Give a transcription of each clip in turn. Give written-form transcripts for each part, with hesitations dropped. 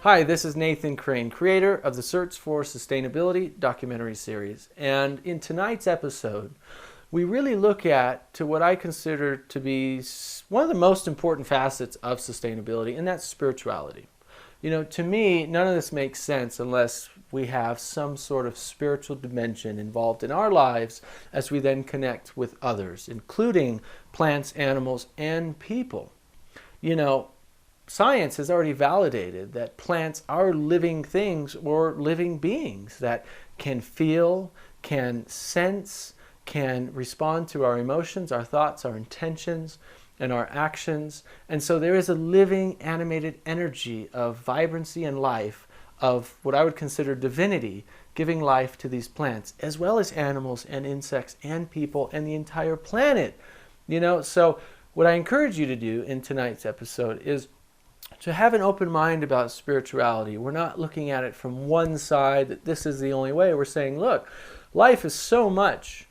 Hi, this is Nathan Crane, creator of the Search for Sustainability documentary series. And in tonight's episode, we really look at to what I consider to be one of the most important facets of sustainability, and that's spirituality. You know, to me, none of this makes sense unless we have some sort of spiritual dimension involved in our lives as we then connect with others, including plants, animals, and people. You know, science has already validated that plants are living things or living beings that can feel, can sense, can respond to our emotions, our thoughts, our intentions, and our actions. And so there is a living, animated energy of vibrancy and life, of what I would consider divinity, giving life to these plants, as well as animals and insects and people and the entire planet. You know, so what I encourage you to do in tonight's episode is to have an open mind about spirituality. We're not looking at it from one side, that this is the only way. We're saying, look, life is so much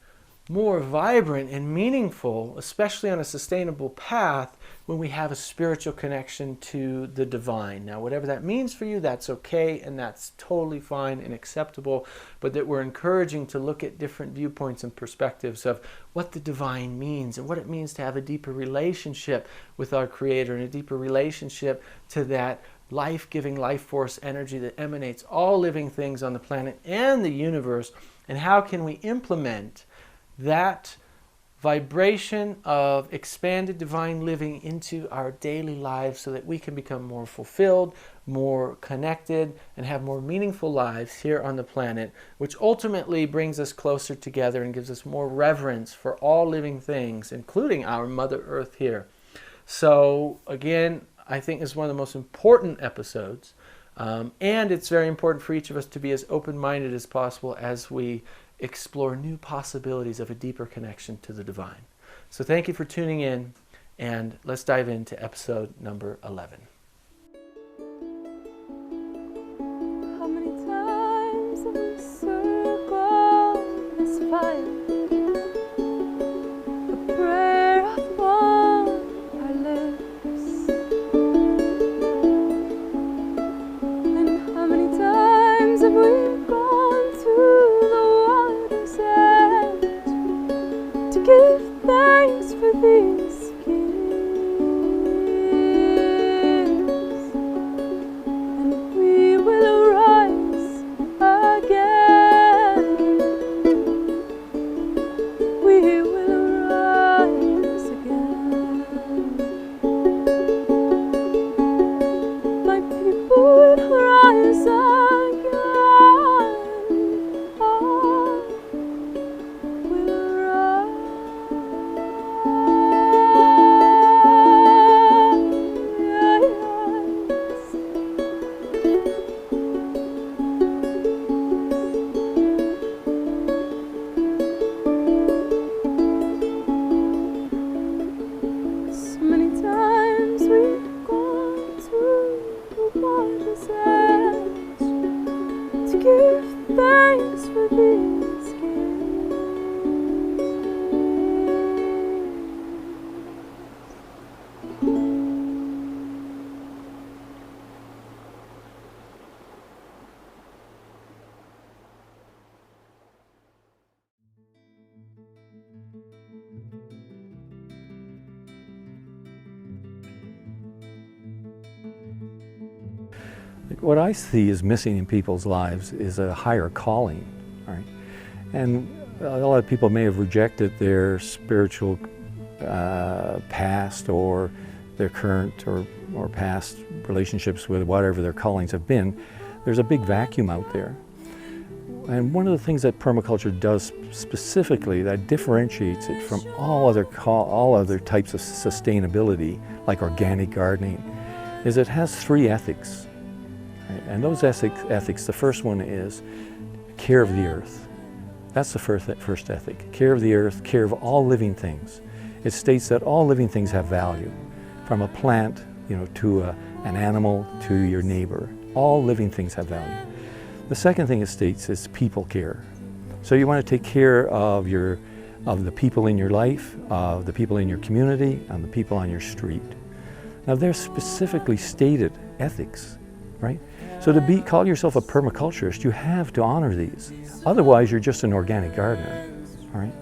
more vibrant and meaningful, especially on a sustainable path, when we have a spiritual connection to the divine. Now, whatever that means for you, that's okay, and that's totally fine and acceptable, but that we're encouraging to look at different viewpoints and perspectives of what the divine means and what it means to have a deeper relationship with our Creator and a deeper relationship to that life-giving, life force energy that emanates all living things on the planet and the universe, and how can we implement that vibration of expanded divine living into our daily lives so that we can become more fulfilled, more connected, and have more meaningful lives here on the planet, which ultimately brings us closer together and gives us more reverence for all living things, including our Mother Earth here. So again, I think this is one of the most important episodes, and it's very important for each of us to be as open-minded as possible as we explore new possibilities of a deeper connection to the divine. So thank you for tuning in, and let's dive into episode number 11. How many times have we circled this fire? A prayer upon our lips. And how many times have we gone to to give thanks for these gifts, and we will arise again. We will arise again. My people will rise again. What I see is missing in people's lives is a higher calling, right? And a lot of people may have rejected their spiritual past or their current or past relationships with whatever their callings have been. There's a big vacuum out there. And one of the things that permaculture does specifically that differentiates it from all other types of sustainability, like organic gardening, is it has 3 ethics. And those ethics, the first one is care of the earth. That's the first ethic. Care of the earth, care of all living things. It states that all living things have value, from a plant, to an animal, to your neighbor. All living things have value. The second thing it states is people care. So you want to take care of the people in your life, of the people in your community, and the people on your street. Now there's specifically stated ethics right? So to call yourself a permaculturist, you have to honor these. Otherwise, you're just an organic gardener, all right?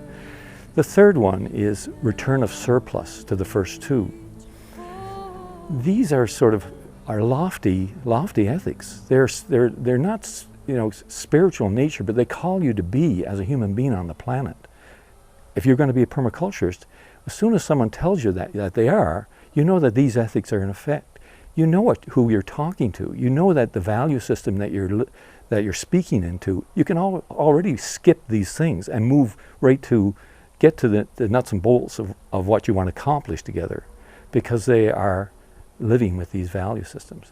The third one is return of surplus to the first two. These are sort of are lofty ethics. They're not, spiritual in nature, but they call you to be as a human being on the planet. If you're going to be a permaculturist, as soon as someone tells you that they are, you know that these ethics are in effect. You know who you're talking to. You know that the value system that you're speaking into, you can already skip these things and move right to get to the nuts and bolts of what you want to accomplish together, because they are living with these value systems.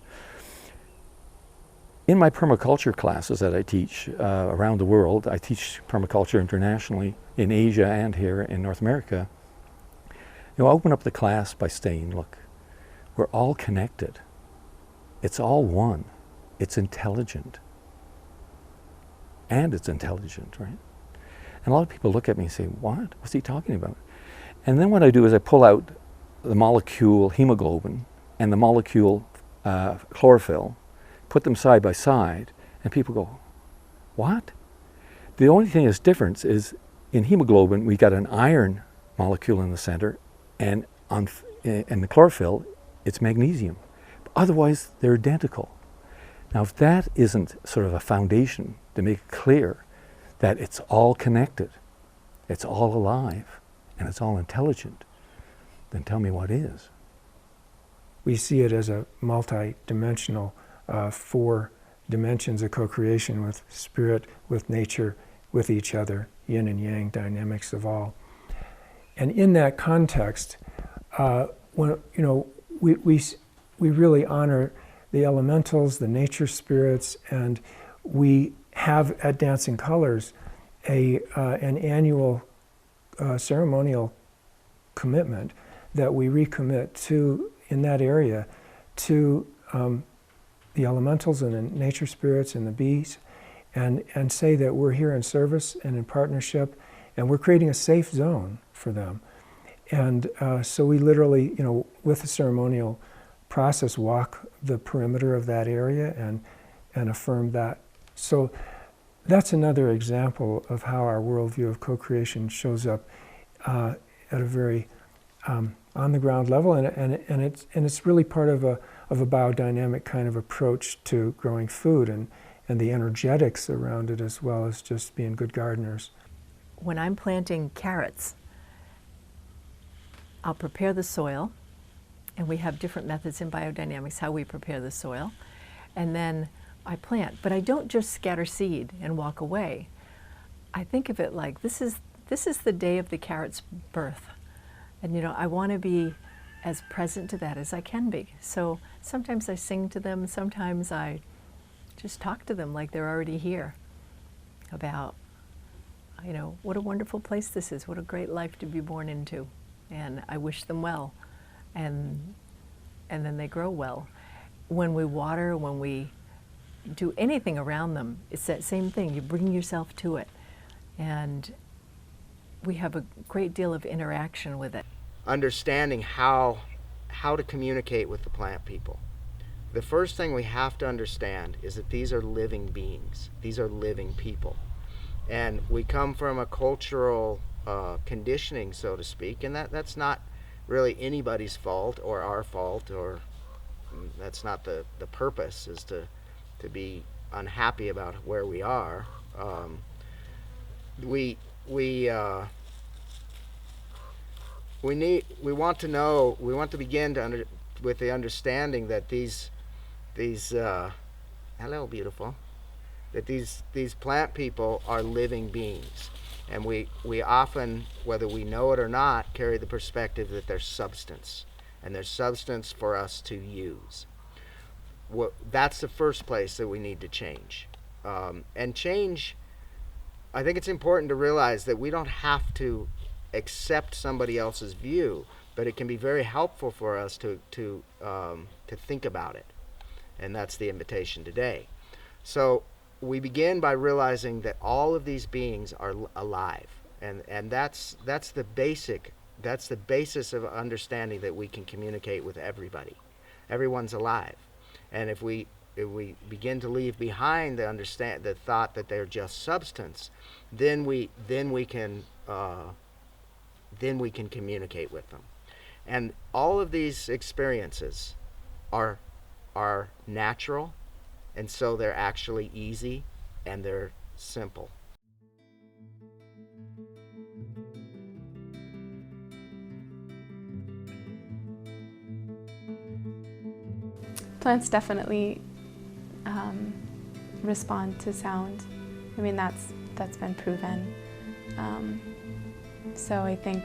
In my permaculture classes that I teach around the world, I teach permaculture internationally in Asia and here in North America. I open up the class by saying, look, we're all connected. It's all one. It's intelligent. And it's intelligent, right? And a lot of people look at me and say, what? What's he talking about? And then what I do is I pull out the molecule hemoglobin and the molecule chlorophyll, put them side by side, and people go, what? The only thing that's different is in hemoglobin, we got an iron molecule in the center, and in the chlorophyll, it's magnesium. Otherwise, they're identical. Now, if that isn't sort of a foundation to make it clear that it's all connected, it's all alive, and it's all intelligent, then tell me what is. We see it as a multi-dimensional, 4 dimensions of co-creation with spirit, with nature, with each other, yin and yang dynamics of all. And in that context, when we really honor the elementals, the nature spirits, and we have at Dancing Colors an annual ceremonial commitment that we recommit to in that area to the elementals and the nature spirits and the bees, and say that we're here in service and in partnership, and we're creating a safe zone for them. And so we literally, with the ceremonial process, walk the perimeter of that area and affirm that. So that's another example of how our worldview of co-creation shows up at a very on the ground level, and it's really part of a biodynamic kind of approach to growing food and the energetics around it, as well as just being good gardeners. When I'm planting carrots, I'll prepare the soil, and we have different methods in biodynamics how we prepare the soil, and then I plant. But I don't just scatter seed and walk away. I think of it like this is the day of the carrot's birth, and I want to be as present to that as I can be. So sometimes I sing to them, sometimes I just talk to them like they're already here about, what a wonderful place this is, what a great life to be born into. And I wish them well, and then they grow well. When we water, when we do anything around them, it's that same thing. You bring yourself to it, and we have a great deal of interaction with it. Understanding how to communicate with the plant people. The first thing we have to understand is that these are living beings. These are living people. And we come from a cultural conditioning, so to speak, and that's not really anybody's fault or our fault, or that's not the purpose, is to be unhappy about where we are. We want to begin with the understanding that these hello beautiful, that these plant people are living beings, and we often, whether we know it or not, carry the perspective that there's substance, and there's substance for us to use. That's the first place that we need to change. And change, I think it's important to realize that we don't have to accept somebody else's view, but it can be very helpful for us to think about it, and that's the invitation today. So we begin by realizing that all of these beings are alive, and that's the basis of understanding that we can communicate with everybody. Everyone's alive, and if we if we begin to leave behind the thought that they're just substance, then we can communicate with them. And all of these experiences are natural, and so they're actually easy and they're simple. Plants definitely respond to sound. I mean, that's been proven. So I think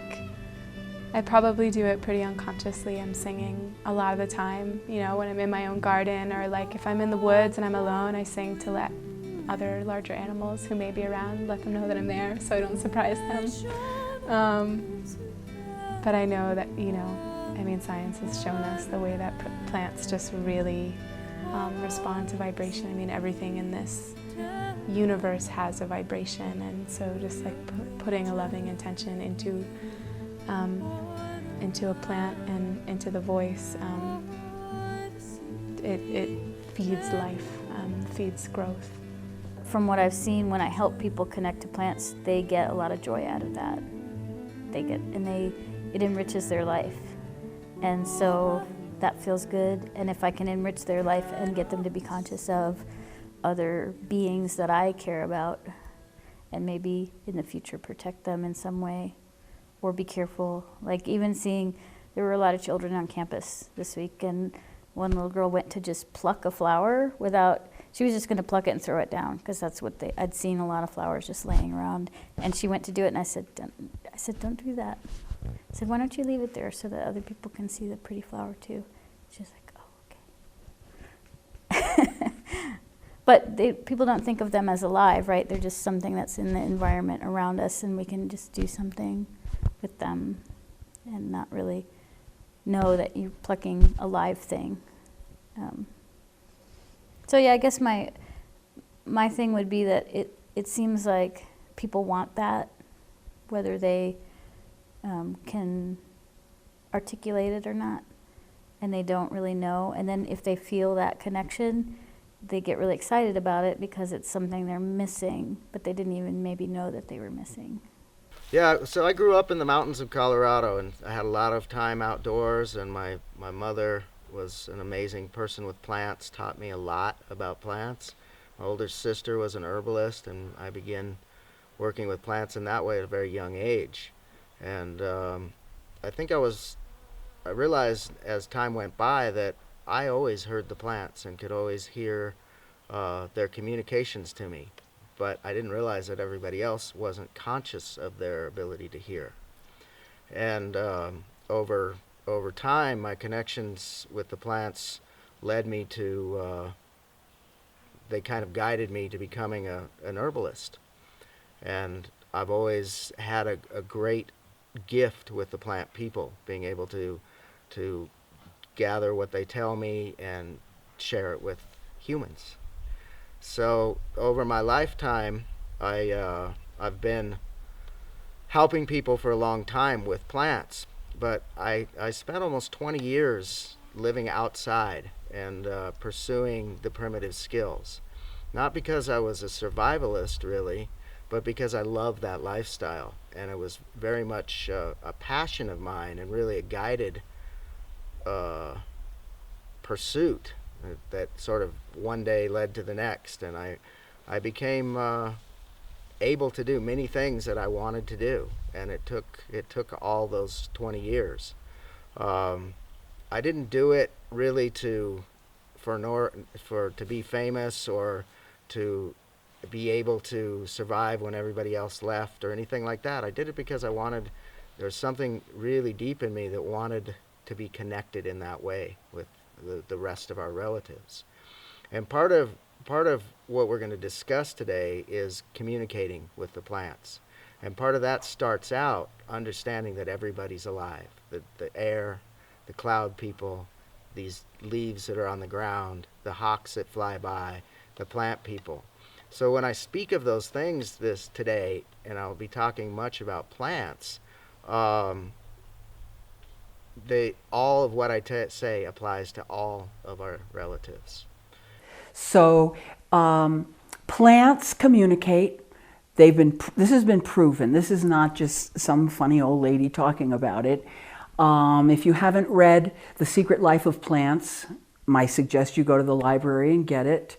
I probably do it pretty unconsciously. I'm singing a lot of the time, you know, when I'm in my own garden, or like if I'm in the woods and I'm alone, I sing to let other larger animals who may be around, let them know that I'm there so I don't surprise them. But I know that, you know, I mean, science has shown us the way that plants just really respond to vibration. I mean, everything in this universe has a vibration, and so just like putting a loving intention into a plant and into the voice, it feeds life, feeds growth. From what I've seen, when I help people connect to plants, they get a lot of joy out of that. It enriches their life. And so that feels good. And if I can enrich their life and get them to be conscious of other beings that I care about, and maybe in the future protect them in some way, or be careful. Like even seeing, there were a lot of children on campus this week, and one little girl went to just pluck a flower she was just going to pluck it and throw it down, because that's what I'd seen a lot of flowers just laying around. And she went to do it, and I said, don't do that. I said, why don't you leave it there so that other people can see the pretty flower too? She's like, oh, okay. But people don't think of them as alive, right? They're just something that's in the environment around us, and we can just do something with them and not really know that you're plucking a live thing. So yeah, I guess my thing would be that it seems like people want that, whether they can articulate it or not, and they don't really know. And then if they feel that connection, they get really excited about it because it's something they're missing, but they didn't even maybe know that they were missing. Yeah, so I grew up in the mountains of Colorado, and I had a lot of time outdoors, and my mother was an amazing person with plants, taught me a lot about plants. My older sister was an herbalist, and I began working with plants in that way at a very young age. And I think I realized as time went by that I always heard the plants and could always hear their communications to me. But I didn't realize that everybody else wasn't conscious of their ability to hear. And over time, my connections with the plants led me to, they kind of guided me to becoming an herbalist. And I've always had a great gift with the plant people, being able to gather what they tell me and share it with humans. So over my lifetime, I've been helping people for a long time with plants, but I spent almost 20 years living outside and pursuing the primitive skills. Not because I was a survivalist, really, but because I loved that lifestyle, and it was very much a passion of mine and really a guided pursuit that sort of one day led to the next, and I became able to do many things that I wanted to do, and it took all those 20 years. I didn't do it really to be famous or to be able to survive when everybody else left or anything like that. I did it because there was something really deep in me that wanted to be connected in that way with the rest of our relatives. And part of what we're going to discuss today is communicating with the plants. And part of that starts out understanding that everybody's alive. The air, the cloud people, these leaves that are on the ground, the hawks that fly by, the plant people. So when I speak of those things today, and I'll be talking much about plants, all of what I say applies to all of our relatives. So plants communicate. This has been proven. This is not just some funny old lady talking about it. If you haven't read The Secret Life of Plants, I suggest you go to the library and get it.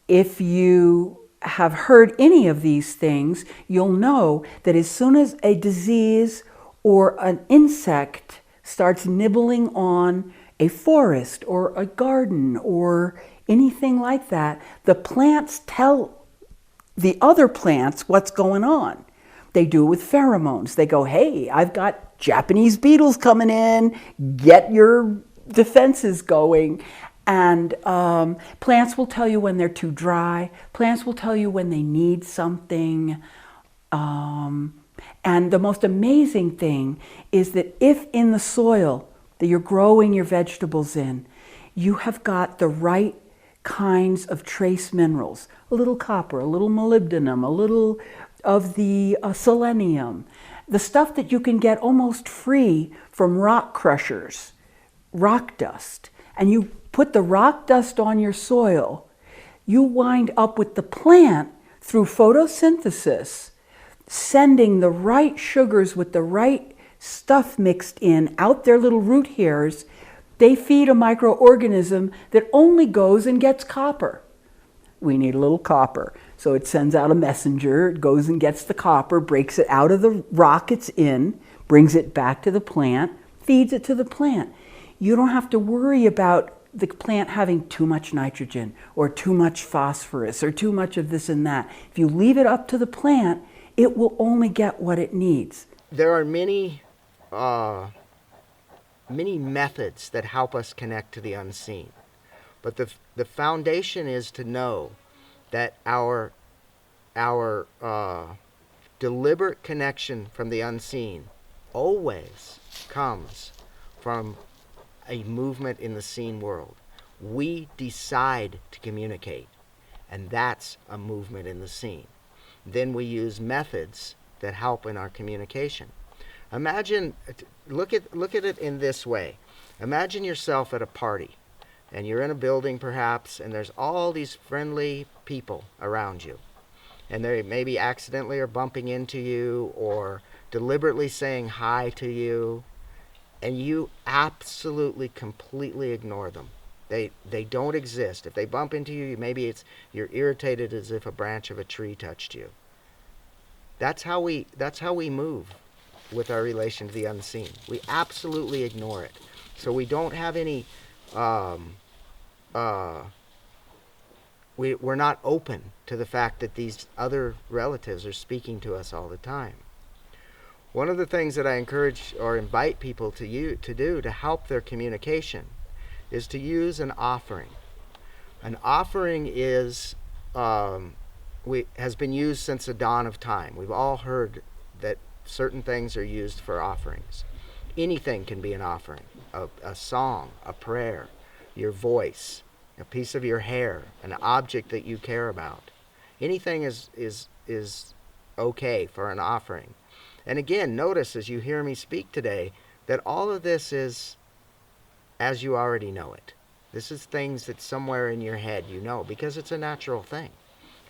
If you have heard any of these things, you'll know that as soon as a disease or an insect starts nibbling on a forest or a garden or anything like that, the plants tell the other plants what's going on. They do it with pheromones. They go, hey, I've got Japanese beetles coming in, get your defenses going. And plants will tell you when they're too dry. Plants will tell you when they need something. And the most amazing thing is that if in the soil that you're growing your vegetables in, you have got the right kinds of trace minerals, a little copper, a little molybdenum, a little of the selenium, the stuff that you can get almost free from rock crushers, rock dust, and you put the rock dust on your soil, you wind up with the plant through photosynthesis sending the right sugars with the right stuff mixed in out their little root hairs. They feed a microorganism that only goes and gets copper. We need a little copper. So it sends out a messenger, it goes and gets the copper, breaks it out of the rock it's in, brings it back to the plant, feeds it to the plant. You don't have to worry about the plant having too much nitrogen or too much phosphorus or too much of this and that. If you leave it up to the plant, it will only get what it needs. There are many methods that help us connect to the unseen. But the foundation is to know that our deliberate connection from the unseen always comes from a movement in the seen world. We decide to communicate, and that's a movement in the seen. Then we use methods that help in our communication. Imagine, look at it in this way. Imagine yourself at a party, and you're in a building perhaps, and there's all these friendly people around you. And they maybe accidentally are bumping into you or deliberately saying hi to you, and you absolutely, completely ignore them. They don't exist. If they bump into you, maybe you're irritated as if a branch of a tree touched you. That's how we move with our relation to the unseen. We absolutely ignore it. So we don't have any we're not open to the fact that these other relatives are speaking to us all the time. One of the things that I encourage or invite people to do to help their communication is to use an offering. An offering has been used since the dawn of time. We've all heard that certain things are used for offerings. Anything can be an offering. A song, a prayer, your voice, a piece of your hair, an object that you care about. Anything is okay for an offering. And again, notice as you hear me speak today that all of this is as you already know it. This is things that somewhere in your head you know, because it's a natural thing.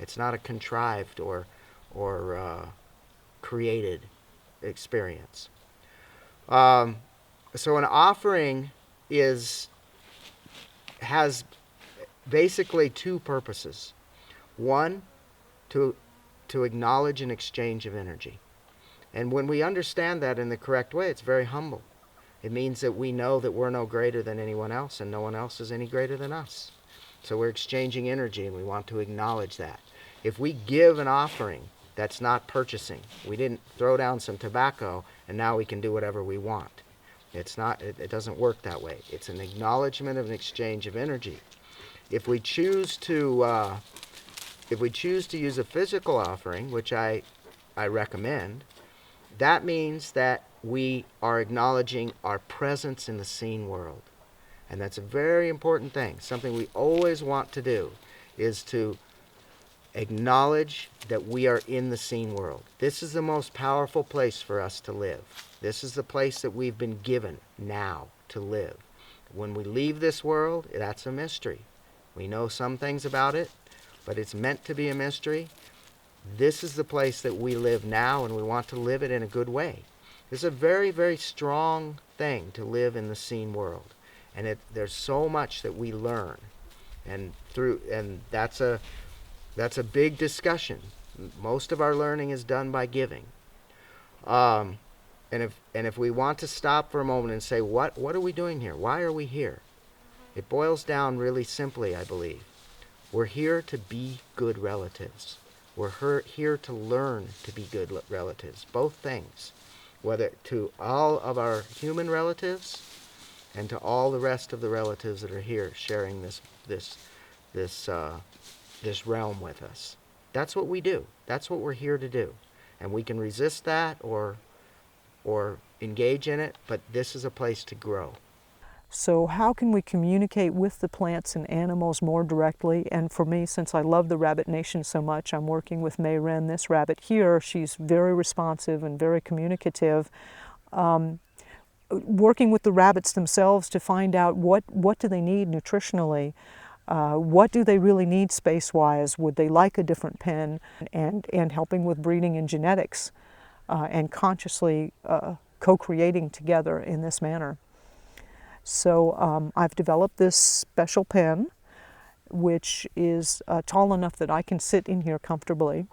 It's not a contrived or created experience. So an offering has basically two purposes. One, to acknowledge an exchange of energy. And when we understand that in the correct way, it's very humble. It means that we know that we're no greater than anyone else, and no one else is any greater than us. So we're exchanging energy, and we want to acknowledge that. If we give an offering, that's not purchasing. We didn't throw down some tobacco, and now we can do whatever we want. It's not. It doesn't work that way. It's an acknowledgement of an exchange of energy. If we choose to use a physical offering, which I recommend, that means that we are acknowledging our presence in the seen world. And that's a very important thing. Something we always want to do is to acknowledge that we are in the seen world. This is the most powerful place for us to live. This is the place that we've been given now to live. When we leave this world, that's a mystery. We know some things about it, but it's meant to be a mystery. This is the place that we live now, and we want to live it in a good way. It's a very, very strong thing to live in the seen world, and there's so much that we learn, and that's a big discussion. Most of our learning is done by giving, and if we want to stop for a moment and say, what are we doing here? Why are we here? It boils down really simply, I believe. We're here to be good relatives. We're here to learn to be good relatives, both things, whether to all of our human relatives and to all the rest of the relatives that are here sharing this realm with us. That's what we do. That's what we're here to do. And we can resist that or engage in it, but this is a place to grow. So how can we communicate with the plants and animals more directly? And for me, since I love the rabbit nation so much, I'm working with May Wren, this rabbit here. She's very responsive and very communicative. Working with the rabbits themselves to find out what do they need nutritionally, what do they really need space-wise, would they like a different pen, and helping with breeding and genetics, and consciously co-creating together in this manner. So I've developed this special pen, which is tall enough that I can sit in here comfortably.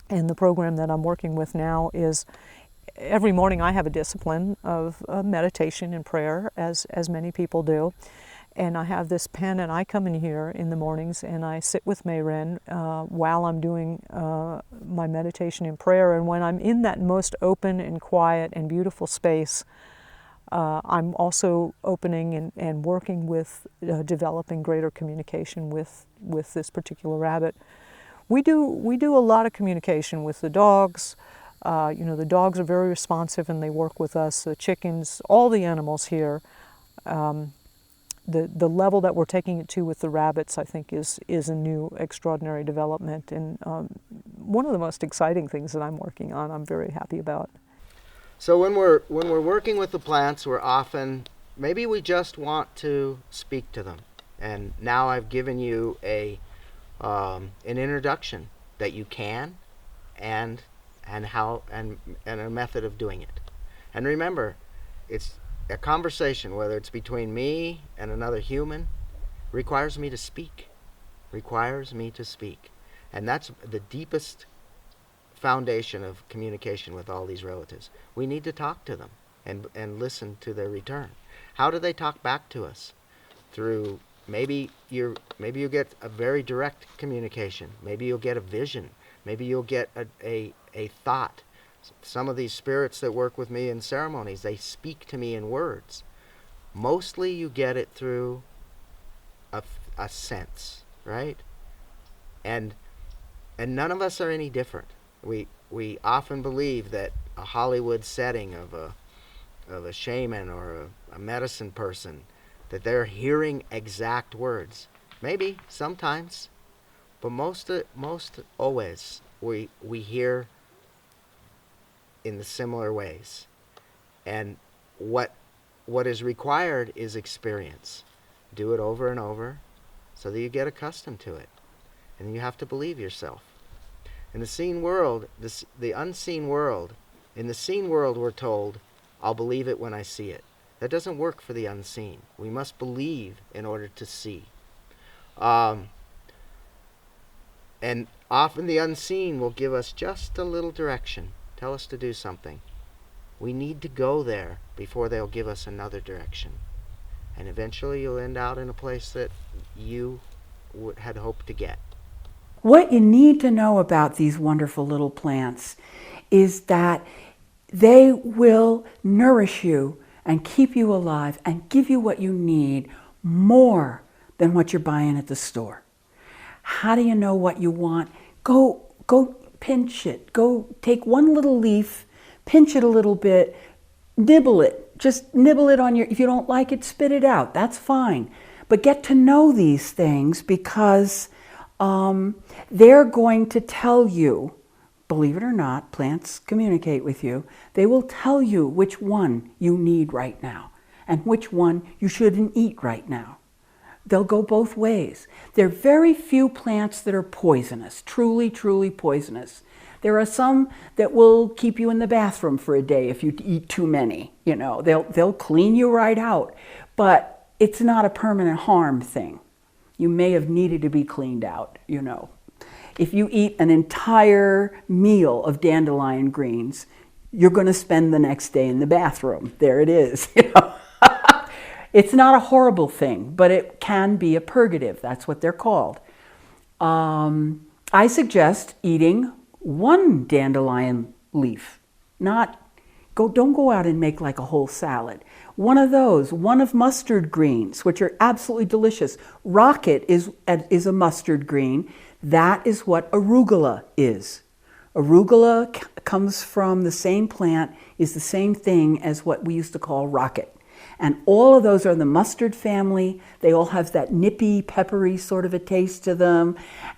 And the program that I'm working with now is every morning I have a discipline of meditation and prayer, as many people do. And I have this pen, and I come in here in the mornings and I sit with May Wren while I'm doing my meditation and prayer. And when I'm in that most open and quiet and beautiful space, I'm also opening and working with developing greater communication with this particular rabbit. We do a lot of communication with the dogs. The dogs are very responsive and they work with us. The chickens, all the animals here. The level that we're taking it to with the rabbits, I think, is a new extraordinary development, and one of the most exciting things that I'm working on. I'm very happy about. So when we're working with the plants, we're often, maybe we just want to speak to them. And now I've given you an introduction that you can, and how and a method of doing it. And remember, it's a conversation, whether it's between me and another human, requires me to speak. And that's the deepest foundation of communication with all these relatives. We need to talk to them and listen to their return. How do they talk back to us? Through maybe you get a very direct communication. Maybe you'll get a vision. Maybe you'll get a thought. Some of these spirits that work with me in ceremonies, they speak to me in words. Mostly you get it through a sense, right? And none of us are any different. We often believe that a Hollywood setting of a shaman or a medicine person, that they're hearing exact words. Maybe, sometimes, but most always we hear in the similar ways. And what is required is experience. Do it over and over so that you get accustomed to it. And you have to believe yourself. In the seen world, the unseen world, in the seen world we're told, I'll believe it when I see it. That doesn't work for the unseen. We must believe in order to see. And often the unseen will give us just a little direction, tell us to do something. We need to go there before they'll give us another direction. And eventually you'll end out in a place that you had hoped to get. What you need to know about these wonderful little plants is that they will nourish you and keep you alive and give you what you need more than what you're buying at the store. How do you know what you want? Go pinch it. Go take one little leaf, pinch it a little bit, nibble it. Just nibble it on if you don't like it, spit it out. That's fine. But get to know these things because they're going to tell you, believe it or not, plants communicate with you. They will tell you which one you need right now and which one you shouldn't eat right now. They'll go both ways. There are very few plants that are poisonous, truly, truly poisonous. There are some that will keep you in the bathroom for a day if you eat too many. You know, they'll clean you right out, but it's not a permanent harm thing. You may have needed to be cleaned out, you know. If you eat an entire meal of dandelion greens, you're going to spend the next day in the bathroom. There it is, you know. It's not a horrible thing, but it can be a purgative. That's what they're called. I suggest eating one dandelion leaf. Don't go out and make like a whole salad. One of those, one of mustard greens, which are absolutely delicious. Rocket is a mustard green. That is what arugula is. Arugula comes from the same plant, is the same thing as what we used to call rocket. And all of those are the mustard family. They all have that nippy, peppery sort of a taste to them.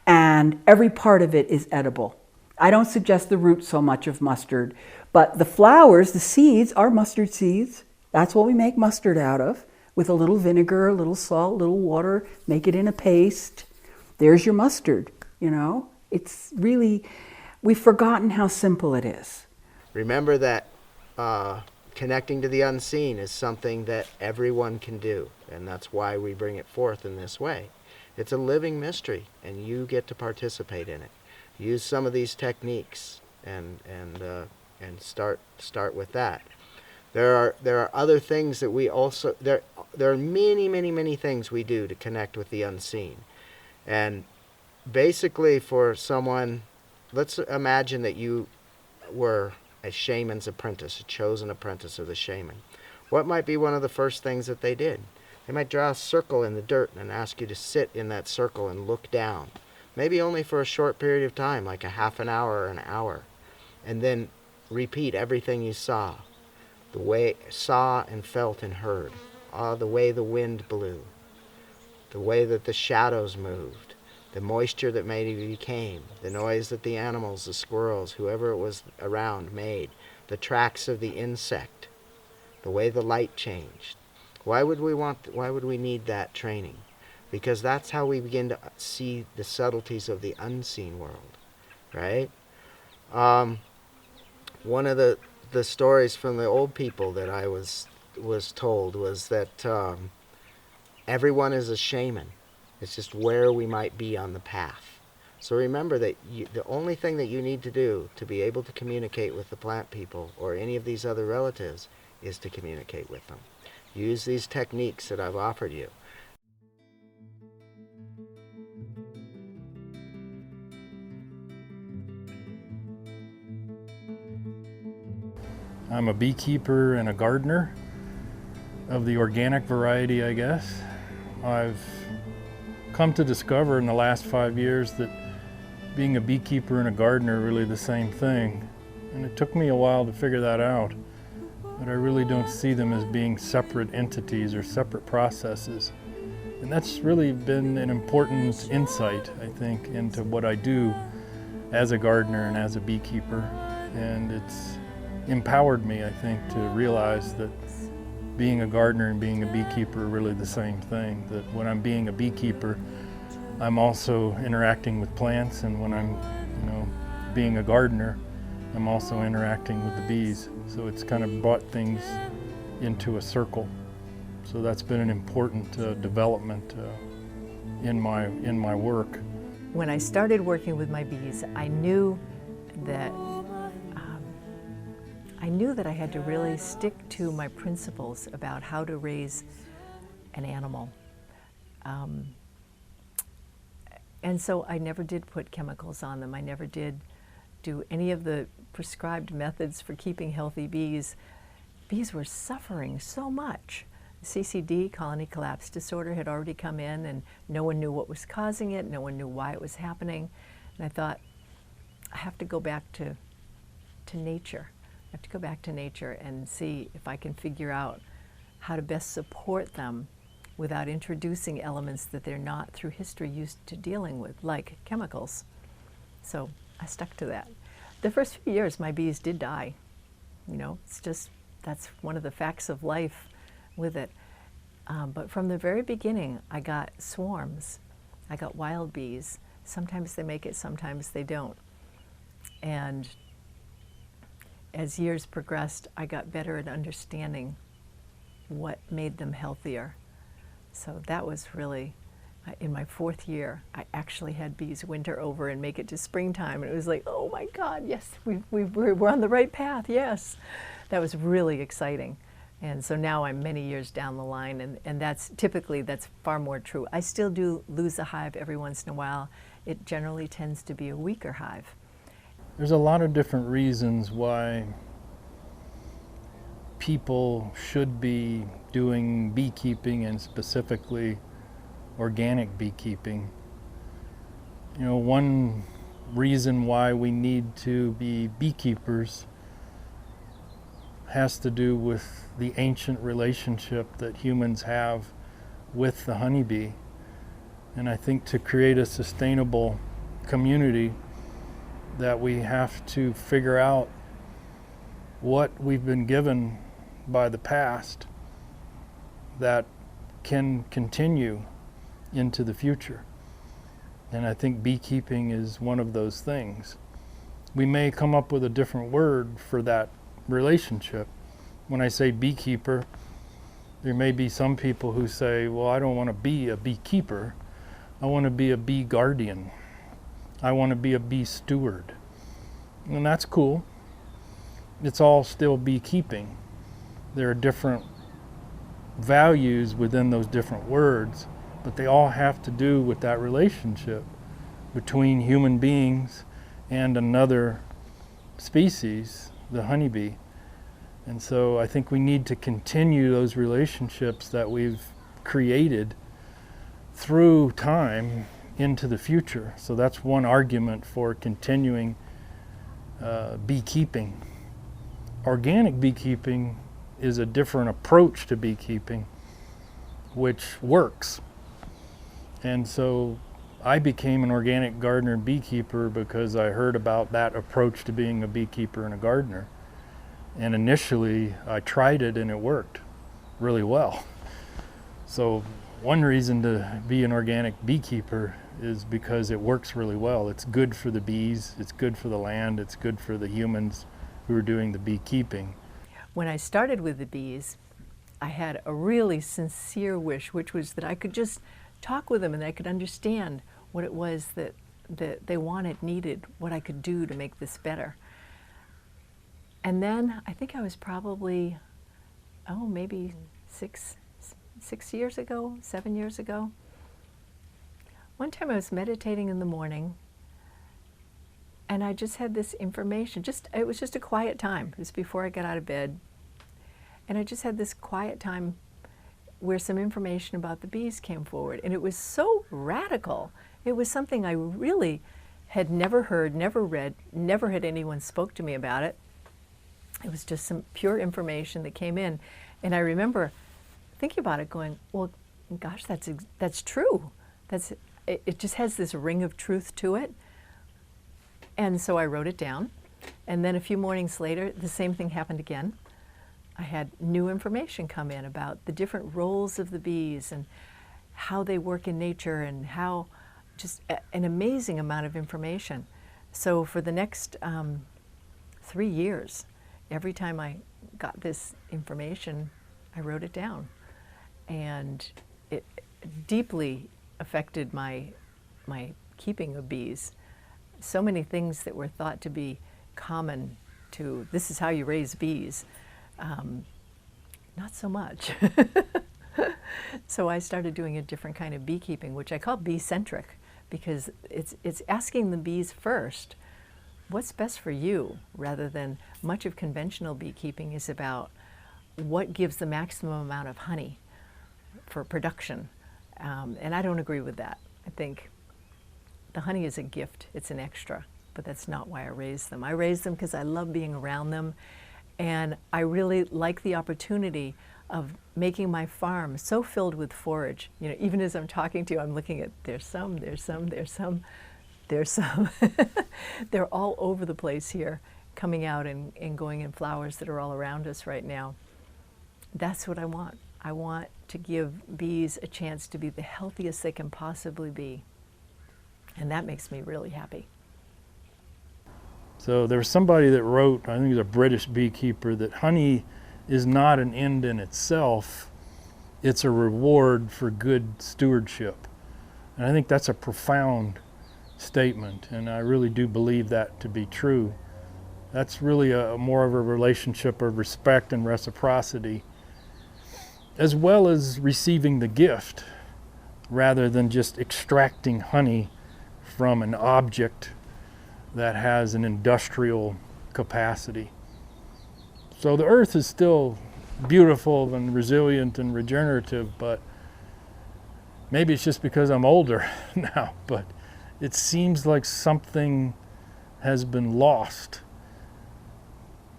And every part of it is edible. I don't suggest the root so much of mustard, but the flowers, the seeds, are mustard seeds. That's what we make mustard out of, with a little vinegar, a little salt, a little water, make it in a paste. There's your mustard, you know. It's really, we've forgotten how simple it is. Remember that connecting to the unseen is something that everyone can do, and that's why we bring it forth in this way. It's a living mystery, and you get to participate in it. Use some of these techniques and start with that. There are other things that we also there are many things we do to connect with the unseen. And basically, for someone, let's imagine that you were a shaman's apprentice, a chosen apprentice of the shaman. What might be one of the first things that they did? They might draw a circle in the dirt and ask you to sit in that circle and look down. Maybe only for a short period of time, like a half an hour or an hour. And then repeat everything you saw. The way saw and felt and heard. The way the wind blew. The way that the shadows moved. The moisture that maybe came, the noise that the animals, the squirrels, whoever it was around made, the tracks of the insect, the way the light changed. Why would we need that training? Because that's how we begin to see the subtleties of the unseen world, right? One of the stories from the old people that I was told was that everyone is a shaman. It's just where we might be on the path. So remember that the only thing that you need to do to be able to communicate with the plant people or any of these other relatives is to communicate with them. Use these techniques that I've offered you. I'm a beekeeper and a gardener of the organic variety, I guess. I've come to discover in the last 5 years that being a beekeeper and a gardener are really the same thing. And it took me a while to figure that out, but I really don't see them as being separate entities or separate processes. And that's really been an important insight, I think, into what I do as a gardener and as a beekeeper. And it's empowered me, I think, to realize that being a gardener and being a beekeeper are really the same thing. That when I'm being a beekeeper, I'm also interacting with plants, and when I'm, being a gardener, I'm also interacting with the bees. So it's kind of brought things into a circle. So that's been an important development in my work. When I started working with my bees, I knew that I had to really stick to my principles about how to raise an animal. And so I never did put chemicals on them. I never did do any of the prescribed methods for keeping healthy bees. Bees were suffering so much. CCD, colony collapse disorder, had already come in, and no one knew what was causing it. No one knew why it was happening. And I thought, I have to go back to nature. I have to go back to nature and see if I can figure out how to best support them without introducing elements that they're not, through history, used to dealing with, like chemicals. So I stuck to that. The first few years, my bees did die. It's just, that's one of the facts of life with it. But from the very beginning, I got swarms. I got wild bees. Sometimes they make it, sometimes they don't. And as years progressed, I got better at understanding what made them healthier. So that was really, in my 4th year, I actually had bees winter over and make it to springtime. And it was like, oh my God, yes, we're on the right path, yes. That was really exciting. And so now I'm many years down the line, and that's far more true. I still do lose a hive every once in a while. It generally tends to be a weaker hive. There's a lot of different reasons why people should be doing beekeeping, and specifically organic beekeeping. You know, one reason why we need to be beekeepers has to do with the ancient relationship that humans have with the honeybee. And I think to create a sustainable community, that we have to figure out what we've been given by the past that can continue into the future. And I think beekeeping is one of those things. We may come up with a different word for that relationship. When I say beekeeper, there may be some people who say, well, I don't want to be a beekeeper. I want to be a bee guardian. I want to be a bee steward. And that's cool. It's all still beekeeping. There are different values within those different words, but they all have to do with that relationship between human beings and another species, the honeybee. And so I think we need to continue those relationships that we've created through time into the future. So that's one argument for continuing beekeeping. Organic beekeeping is a different approach to beekeeping, which works. And so I became an organic gardener and beekeeper because I heard about that approach to being a beekeeper and a gardener. And initially I tried it and it worked really well. So one reason to be an organic beekeeper is because it works really well. It's good for the bees, it's good for the land, it's good for the humans who are doing the beekeeping. When I started with the bees, I had a really sincere wish, which was that I could just talk with them and I could understand what it was that they wanted, needed, what I could do to make this better. And then I think I was probably, maybe 7 years ago. One time I was meditating in the morning and I just had this information, it was just a quiet time. It was before I got out of bed. And I just had this quiet time where some information about the bees came forward. And it was so radical. It was something I really had never heard, never read, never had anyone spoke to me about it. It was just some pure information that came in. And I remember thinking about it going, well, gosh, that's true. It just has this ring of truth to it. And so I wrote it down. And then a few mornings later, the same thing happened again. I had new information come in about the different roles of the bees and how they work in nature, and how just an amazing amount of information. So for the next 3 years, every time I got this information, I wrote it down. And it deeply affected my keeping of bees. So many things that were thought to be common to, this is how you raise bees, not so much. So I started doing a different kind of beekeeping, which I call bee-centric, because it's asking the bees first, what's best for you, rather than much of conventional beekeeping is about what gives the maximum amount of honey for production. And I don't agree with that. I think the honey is a gift, it's an extra, but that's not why I raise them. I raise them because I love being around them, and I really like the opportunity of making my farm so filled with forage. You know, even as I'm talking to you, I'm looking at, there's some. They're all over the place here, coming out and going in flowers that are all around us right now. That's what I want. I want to give bees a chance to be the healthiest they can possibly be. And that makes me really happy. So there's somebody that wrote, I think he's a British beekeeper, that honey is not an end in itself, it's a reward for good stewardship. And I think that's a profound statement, and I really do believe that to be true. That's really more of a relationship of respect and reciprocity, as well as receiving the gift, rather than just extracting honey from an object that has an industrial capacity. So the earth is still beautiful and resilient and regenerative, but maybe it's just because I'm older now, but it seems like something has been lost,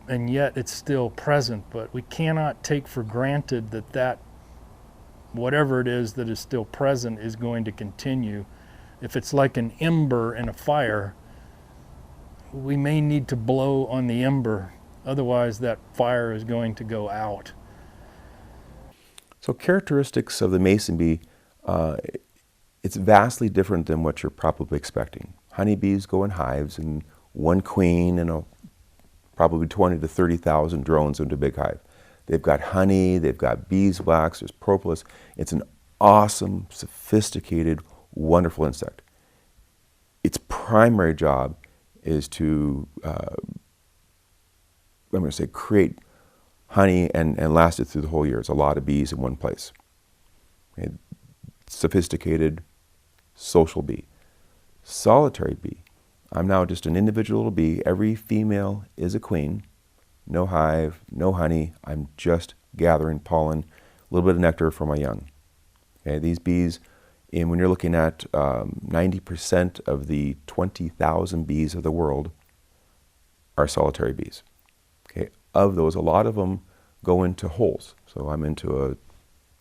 and yet it's still present. But we cannot take for granted that whatever it is that is still present is going to continue. If it's like an ember in a fire, we may need to blow on the ember, otherwise that fire is going to go out. So characteristics of the mason bee, it's vastly different than what you're probably expecting. Honeybees go in hives, and one queen and probably 20 to 30,000 drones into a big hive. They've got honey, they've got beeswax, there's propolis. It's an awesome, sophisticated, wonderful insect. Its primary job is to, create honey and last it through the whole year. It's a lot of bees in one place. Okay. Sophisticated, social bee. Solitary bee. I'm now just an individual little bee. Every female is a queen. No hive, no honey. I'm just gathering pollen, a little bit of nectar for my young. Okay. These bees, and when you're looking at 90% of the 20,000 bees of the world are solitary bees. Okay. Of those, a lot of them go into holes. So I'm into a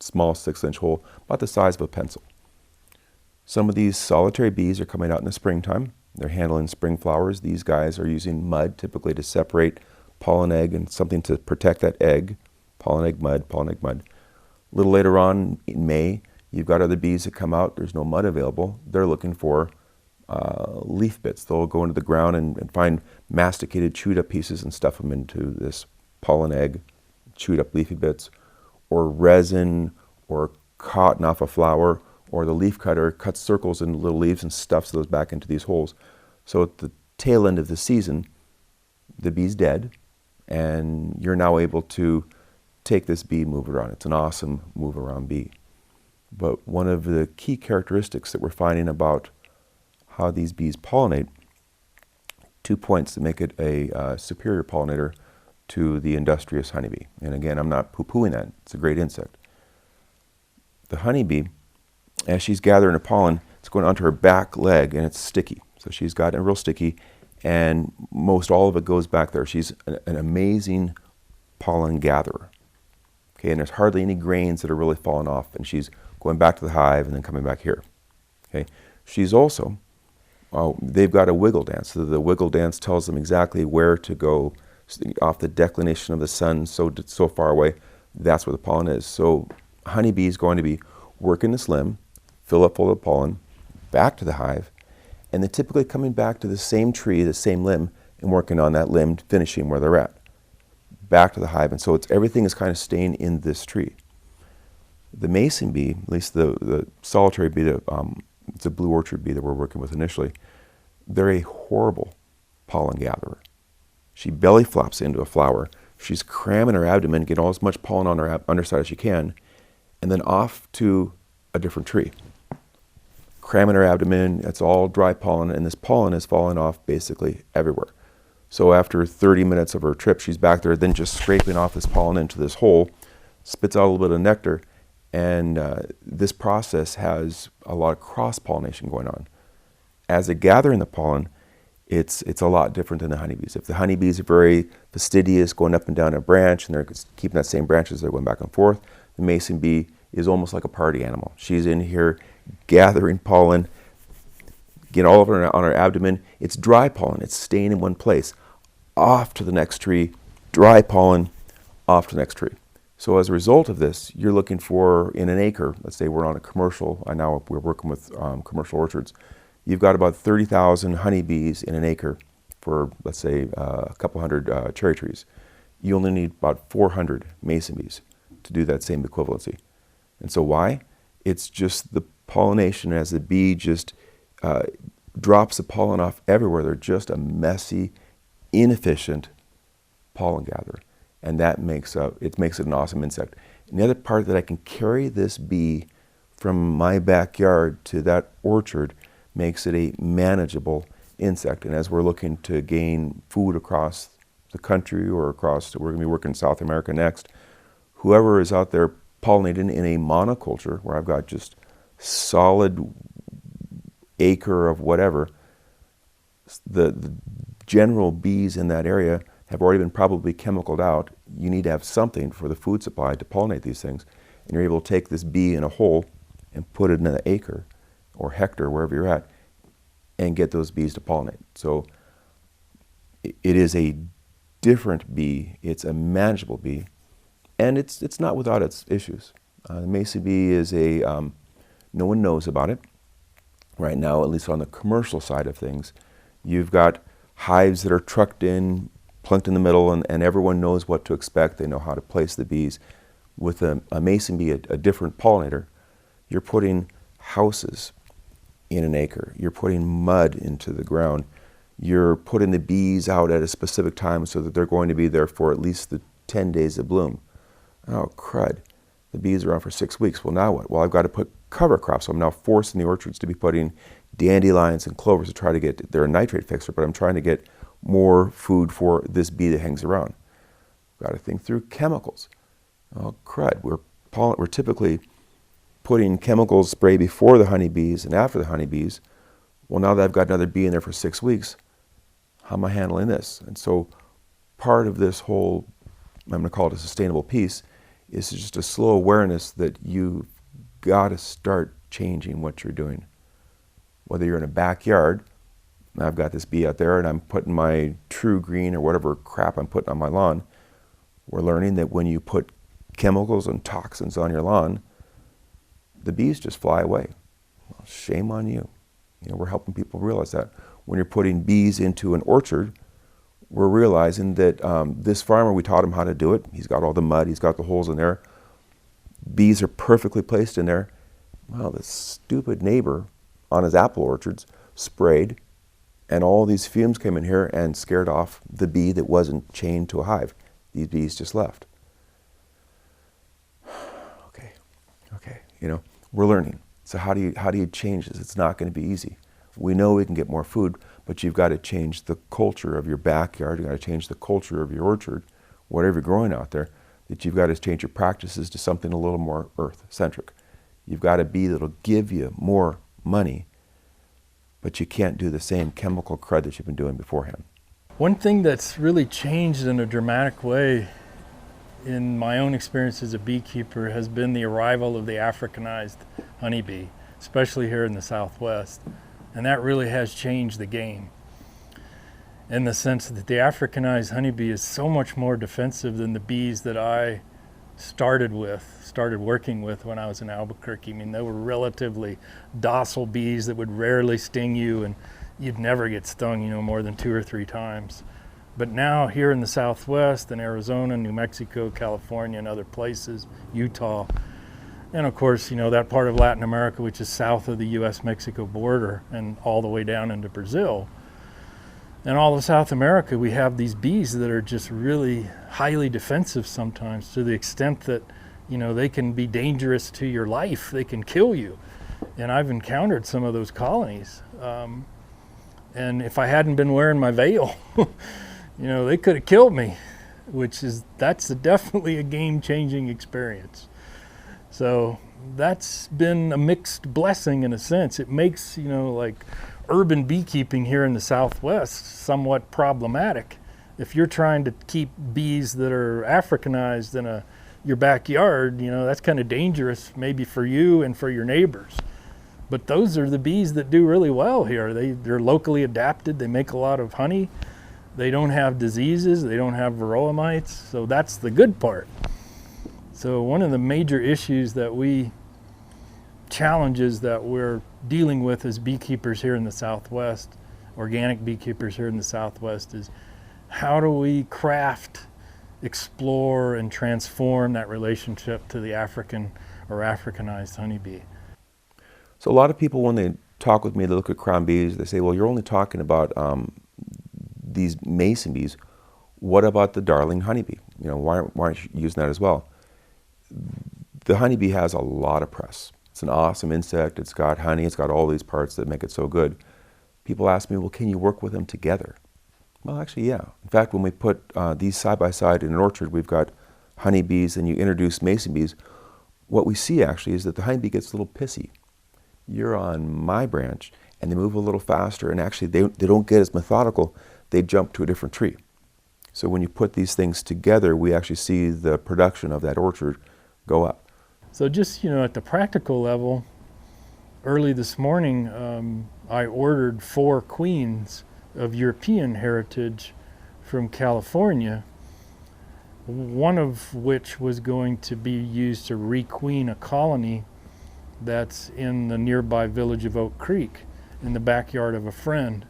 small 6-inch hole, about the size of a pencil. Some of these solitary bees are coming out in the springtime. They're handling spring flowers. These guys are using mud typically to separate pollen egg and something to protect that egg. Pollen egg mud, pollen egg mud. A little later on in May, you've got other bees that come out. There's no mud available. They're looking for leaf bits. They'll go into the ground and find masticated, chewed up pieces and stuff them into this pollen egg, chewed up leafy bits, or resin, or cotton off a flower, or the leaf cutter cuts circles in little leaves and stuffs those back into these holes. So at the tail end of the season, the bee's dead, and you're now able to take this bee, move it around. It's an awesome move around bee. But one of the key characteristics that we're finding about how these bees pollinate, 2 points that make it a superior pollinator to the industrious honeybee. And again, I'm not poo-pooing that. It's a great insect. The honeybee, as she's gathering her pollen, it's going onto her back leg, and it's sticky. So she's got it real sticky, and most all of it goes back there. She's an amazing pollen gatherer. Okay, and there's hardly any grains that are really falling off, and she's going back to the hive and then coming back here. Okay, she's also, they've got a wiggle dance. So the wiggle dance tells them exactly where to go off the declination of the sun, so far away. That's where the pollen is. So honeybee is going to be working this limb, fill up full of pollen, back to the hive, and then typically coming back to the same tree, the same limb, and working on that limb, finishing where they're at. Back to the hive, and so everything is kind of staying in this tree. The mason bee, at least the solitary bee, it's a blue orchard bee that we're working with initially, they're a horrible pollen gatherer. She belly flops into a flower. She's cramming her abdomen, getting all as much pollen on her underside as she can, and then off to a different tree. Cramming her abdomen, it's all dry pollen, and this pollen is falling off basically everywhere. So after 30 minutes of her trip, she's back there, then just scraping off this pollen into this hole, spits out a little bit of nectar, and this process has a lot of cross-pollination going on. As they gather in the pollen, it's a lot different than the honeybees. If the honeybees are very fastidious, going up and down a branch, and they're keeping that same branch as they're going back and forth, the mason bee is almost like a party animal. She's in here gathering pollen, getting all over on her abdomen. It's dry pollen. It's staying in one place. Off to the next tree, dry pollen, off to the next tree. So as a result of this, you're looking for, in an acre, let's say we're on a commercial, now we're working with commercial orchards, you've got about 30,000 honeybees in an acre for, let's say, a couple hundred cherry trees. You only need about 400 mason bees to do that same equivalency. And so why? It's just the pollination as the bee just drops the pollen off everywhere. They're just a messy, inefficient pollen gatherer. And that makes it an awesome insect. And the other part that I can carry this bee from my backyard to that orchard makes it a manageable insect. And as we're looking to gain food across the country or across, we're going to be working in South America next, whoever is out there pollinating in a monoculture where I've got just solid acre of whatever, the general bees in that area have already been probably chemicaled out. You need to have something for the food supply to pollinate these things. And you're able to take this bee in a hole and put it in an acre or hectare, wherever you're at, and get those bees to pollinate. So it is a different bee. It's a manageable bee. And it's not without its issues. The mason bee is no one knows about it. Right now, at least on the commercial side of things, you've got hives that are trucked in, plunked in the middle, and everyone knows what to expect. They know how to place the bees. With a mason bee, a different pollinator, you're putting houses in an acre. You're putting mud into the ground. You're putting the bees out at a specific time so that they're going to be there for at least the 10 days of bloom. Oh, crud. The bees are on for 6 weeks. Well, now what? Well, I've got to put cover crops. So I'm now forcing the orchards to be putting dandelions and clovers to try to get, they're a nitrate fixer, but I'm trying to get more food for this bee that hangs around. Got to think through chemicals. Oh, crud. We're typically putting chemicals spray before the honeybees and after the honeybees. Well, now that I've got another bee in there for 6 weeks, how am I handling this? And so part of this whole, I'm going to call it a sustainable piece, is just a slow awareness that you've got to start changing what you're doing. Whether you're in a backyard, and I've got this bee out there and I'm putting my true green or whatever crap I'm putting on my lawn, we're learning that when you put chemicals and toxins on your lawn, the bees just fly away. Well, shame on you. We're helping people realize that. When you're putting bees into an orchard, we're realizing that this farmer, we taught him how to do it. He's got all the mud, he's got the holes in there. Bees are perfectly placed in there. Well, this stupid neighbor on his apple orchards sprayed, and all these fumes came in here and scared off the bee that wasn't chained to a hive. These bees just left. Okay, we're learning. So how do you change this? It's not going to be easy. We know we can get more food, but you've got to change the culture of your backyard. You've got to change the culture of your orchard, whatever you're growing out there, that you've got to change your practices to something a little more earth-centric. You've got a bee that'll give you more money, but you can't do the same chemical crud that you've been doing beforehand. One thing that's really changed in a dramatic way in my own experience as a beekeeper has been the arrival of the Africanized honeybee, especially here in the Southwest. And that really has changed the game in the sense that the Africanized honeybee is so much more defensive than the bees that I started working with when I was in Albuquerque. I mean, they were relatively docile bees that would rarely sting you, and you'd never get stung, more than 2 or 3 times. But now here in the Southwest, in Arizona, New Mexico, California, and other places, Utah, and of course, that part of Latin America, which is south of the U.S.-Mexico border and all the way down into Brazil. And all of South America, we have these bees that are just really highly defensive sometimes, to the extent that, they can be dangerous to your life. They can kill you. And I've encountered some of those colonies. And if I hadn't been wearing my veil, they could have killed me, that's definitely a game-changing experience. So that's been a mixed blessing in a sense. It makes, urban beekeeping here in the Southwest somewhat problematic. If you're trying to keep bees that are Africanized in your backyard, that's kind of dangerous maybe for you and for your neighbors. But those are the bees that do really well here. They're locally adapted. They make a lot of honey. They don't have diseases. They don't have varroa mites. So that's the good part. So one of the major challenges that we're dealing with as beekeepers here in the Southwest, organic beekeepers here in the Southwest, is how do we craft, explore, and transform that relationship to the African or Africanized honeybee. So a lot of people, when they talk with me, they look at crown bees, they say, well, you're only talking about these mason bees. What about the darling honeybee? Why aren't you using that as well? The honeybee has a lot of press. It's an awesome insect. It's got honey. It's got all these parts that make it so good. People ask me, well, can you work with them together? Well, actually, yeah. In fact, when we put these side by side in an orchard, we've got honeybees and you introduce mason bees. What we see actually is that the honeybee gets a little pissy. You're on my branch, and they move a little faster, and actually they don't get as methodical. They jump to a different tree. So when you put these things together, we actually see the production of that orchard go up. So just, at the practical level, early this morning, I ordered 4 queens of European heritage from California, one of which was going to be used to requeen a colony that's in the nearby village of Oak Creek, in the backyard of a friend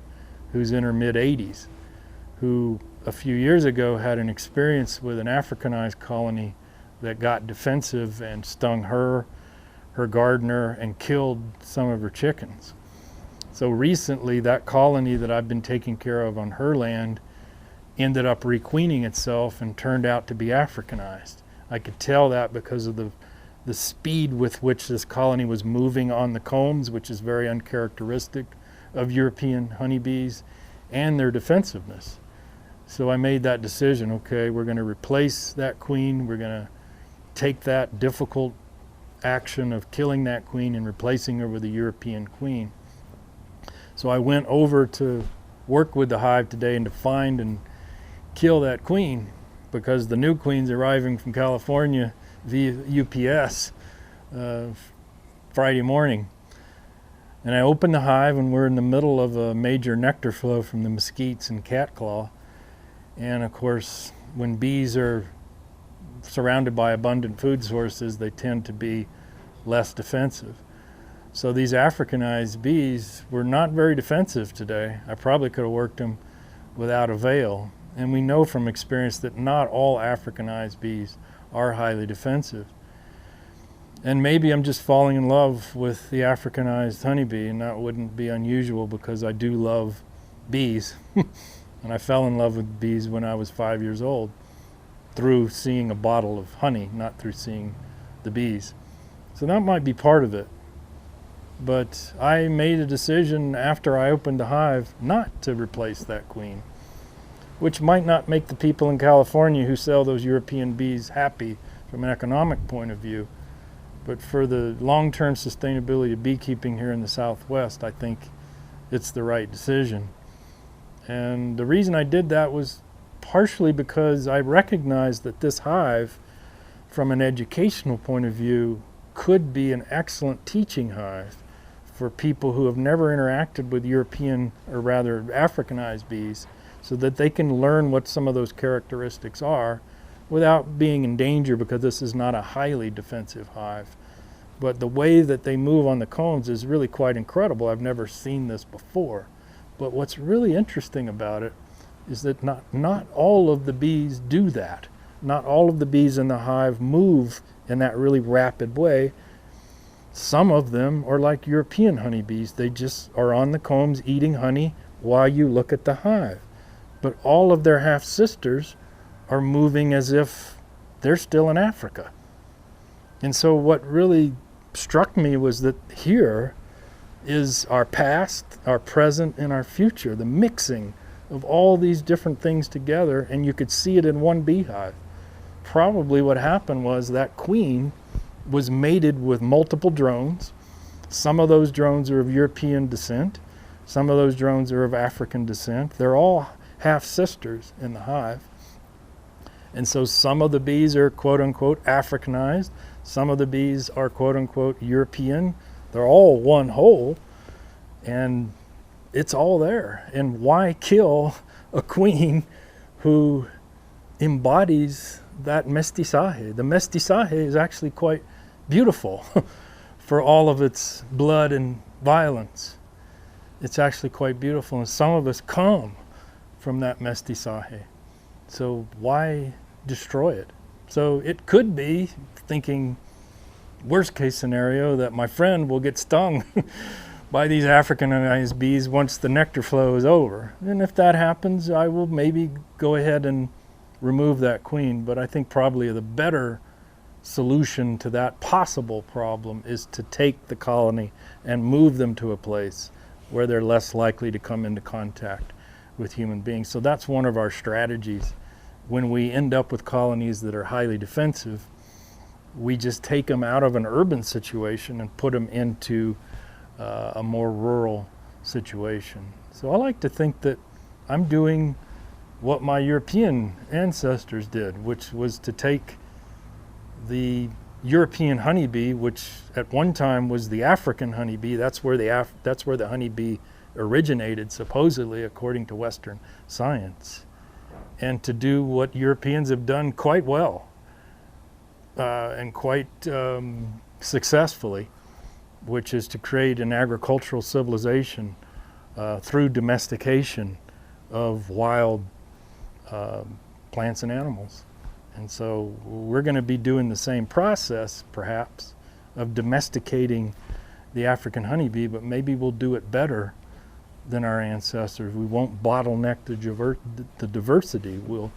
who's in her mid-80s, who a few years ago had an experience with an Africanized colony that got defensive and stung her gardener, and killed some of her chickens. So recently, that colony that I've been taking care of on her land ended up requeening itself and turned out to be Africanized. I could tell that because of the speed with which this colony was moving on the combs, which is very uncharacteristic of European honeybees, and their defensiveness. So I made that decision, okay, we're going to replace that queen, we're going to take that difficult action of killing that queen and replacing her with a European queen. So I went over to work with the hive today and to find and kill that queen, because the new queen's arriving from California via UPS Friday morning. And I opened the hive, and we're in the middle of a major nectar flow from the mesquites and catclaw. And of course, when bees are surrounded by abundant food sources, they tend to be less defensive. So these Africanized bees were not very defensive today. I probably could have worked them without avail. And we know from experience that not all Africanized bees are highly defensive. And maybe I'm just falling in love with the Africanized honeybee, and that wouldn't be unusual because I do love bees. And I fell in love with bees when I was 5 years old, through seeing a bottle of honey, not through seeing the bees. So that might be part of it. But I made a decision after I opened the hive not to replace that queen, which might not make the people in California who sell those European bees happy from an economic point of view. But for the long-term sustainability of beekeeping here in the Southwest, I think it's the right decision. And the reason I did that was partially because I recognized that this hive, from an educational point of view, could be an excellent teaching hive for people who have never interacted with European, or rather Africanized bees, so that they can learn what some of those characteristics are without being in danger, because this is not a highly defensive hive. But the way that they move on the combs is really quite incredible. I've never seen this before. But what's really interesting about it is that not all of the bees do that. Not all of the bees in the hive move in that really rapid way. Some of them are like European honeybees. They just are on the combs eating honey while you look at the hive. But all of their half-sisters are moving as if they're still in Africa. And so what really struck me was that here is our past, our present, and our future, the mixing of all these different things together, and you could see it in one beehive. Probably what happened was that queen was mated with multiple drones. Some of those drones are of European descent. Some of those drones are of African descent. They're all half-sisters in the hive. And so some of the bees are quote-unquote Africanized. Some of the bees are quote-unquote European. They're all one whole, and it's all there. And why kill a queen who embodies that mestizaje. The mestizaje is actually quite beautiful for all of its blood and violence. It's actually quite beautiful, and some of us come from that mestizaje. So why destroy it? So it could be, thinking worst case scenario, that my friend will get stung by these Africanized bees once the nectar flow is over. And if that happens, I will maybe go ahead and remove that queen. But I think probably the better solution to that possible problem is to take the colony and move them to a place where they're less likely to come into contact with human beings. So that's one of our strategies. When we end up with colonies that are highly defensive, we just take them out of an urban situation and put them into a more rural situation. So I like to think that I'm doing what my European ancestors did, which was to take the European honeybee, which at one time was the African honeybee. That's where the honeybee originated, supposedly, according to Western science, and to do what Europeans have done quite well and quite successfully, which is to create an agricultural civilization through domestication of wild plants and animals. And so we're going to be doing the same process, perhaps, of domesticating the African honeybee, but maybe we'll do it better than our ancestors. We won't bottleneck the diversity. We'll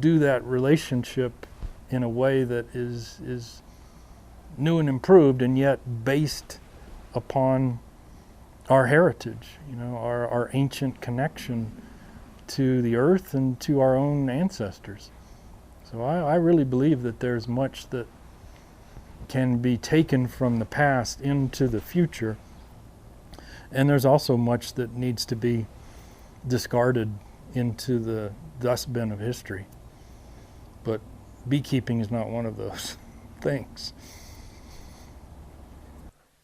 do that relationship in a way that is new and improved, and yet based upon our heritage, our ancient connection to the earth and to our own ancestors. So I really believe that there's much that can be taken from the past into the future, and there's also much that needs to be discarded into the dustbin of history. But beekeeping is not one of those things.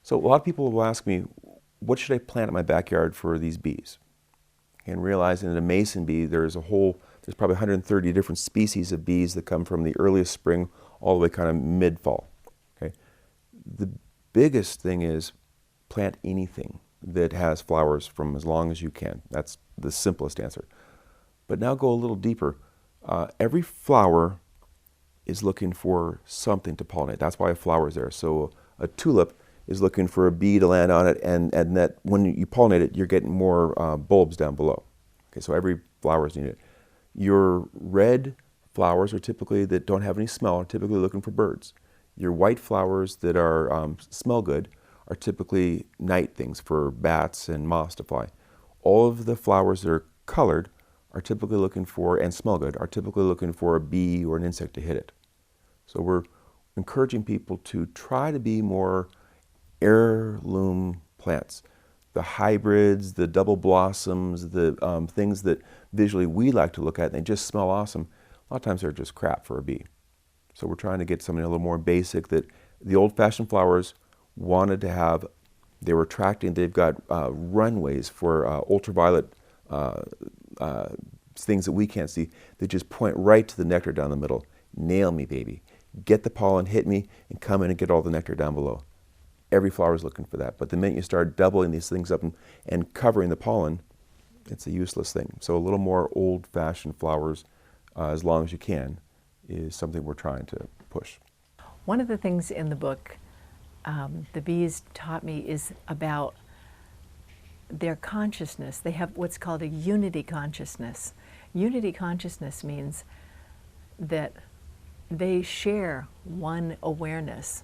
So a lot of people will ask me, what should I plant in my backyard for these bees? And realizing that a mason bee, there's probably 130 different species of bees that come from the earliest spring all the way kind of mid-fall. Okay? The biggest thing is plant anything that has flowers from as long as you can. That's the simplest answer. But now go a little deeper. Every flower is looking for something to pollinate. That's why a flower is there. So a tulip is looking for a bee to land on it, and that when you pollinate it, you're getting more bulbs down below. Okay, so every flower is needed. Your red flowers are typically, that don't have any smell, are typically looking for birds. Your white flowers that are smell good are typically night things for bats and moths to fly. All of the flowers that are colored are typically looking for, and smell good, are typically looking for a bee or an insect to hit it. So we're encouraging people to try to be more heirloom plants. The hybrids, the double blossoms, the things that visually we like to look at and they just smell awesome, a lot of times they're just crap for a bee. So we're trying to get something a little more basic that the old-fashioned flowers wanted to have. They were attracting, they've got runways for ultraviolet things that we can't see that just point right to the nectar down the middle. Nail me, baby. Get the pollen, hit me, and come in and get all the nectar down below. Every flower is looking for that. But the minute you start doubling these things up and covering the pollen, it's a useless thing. So a little more old-fashioned flowers, as long as you can, is something we're trying to push. One of the things in the book the bees taught me is about their consciousness. They have what's called a unity consciousness. Unity consciousness means that they share one awareness.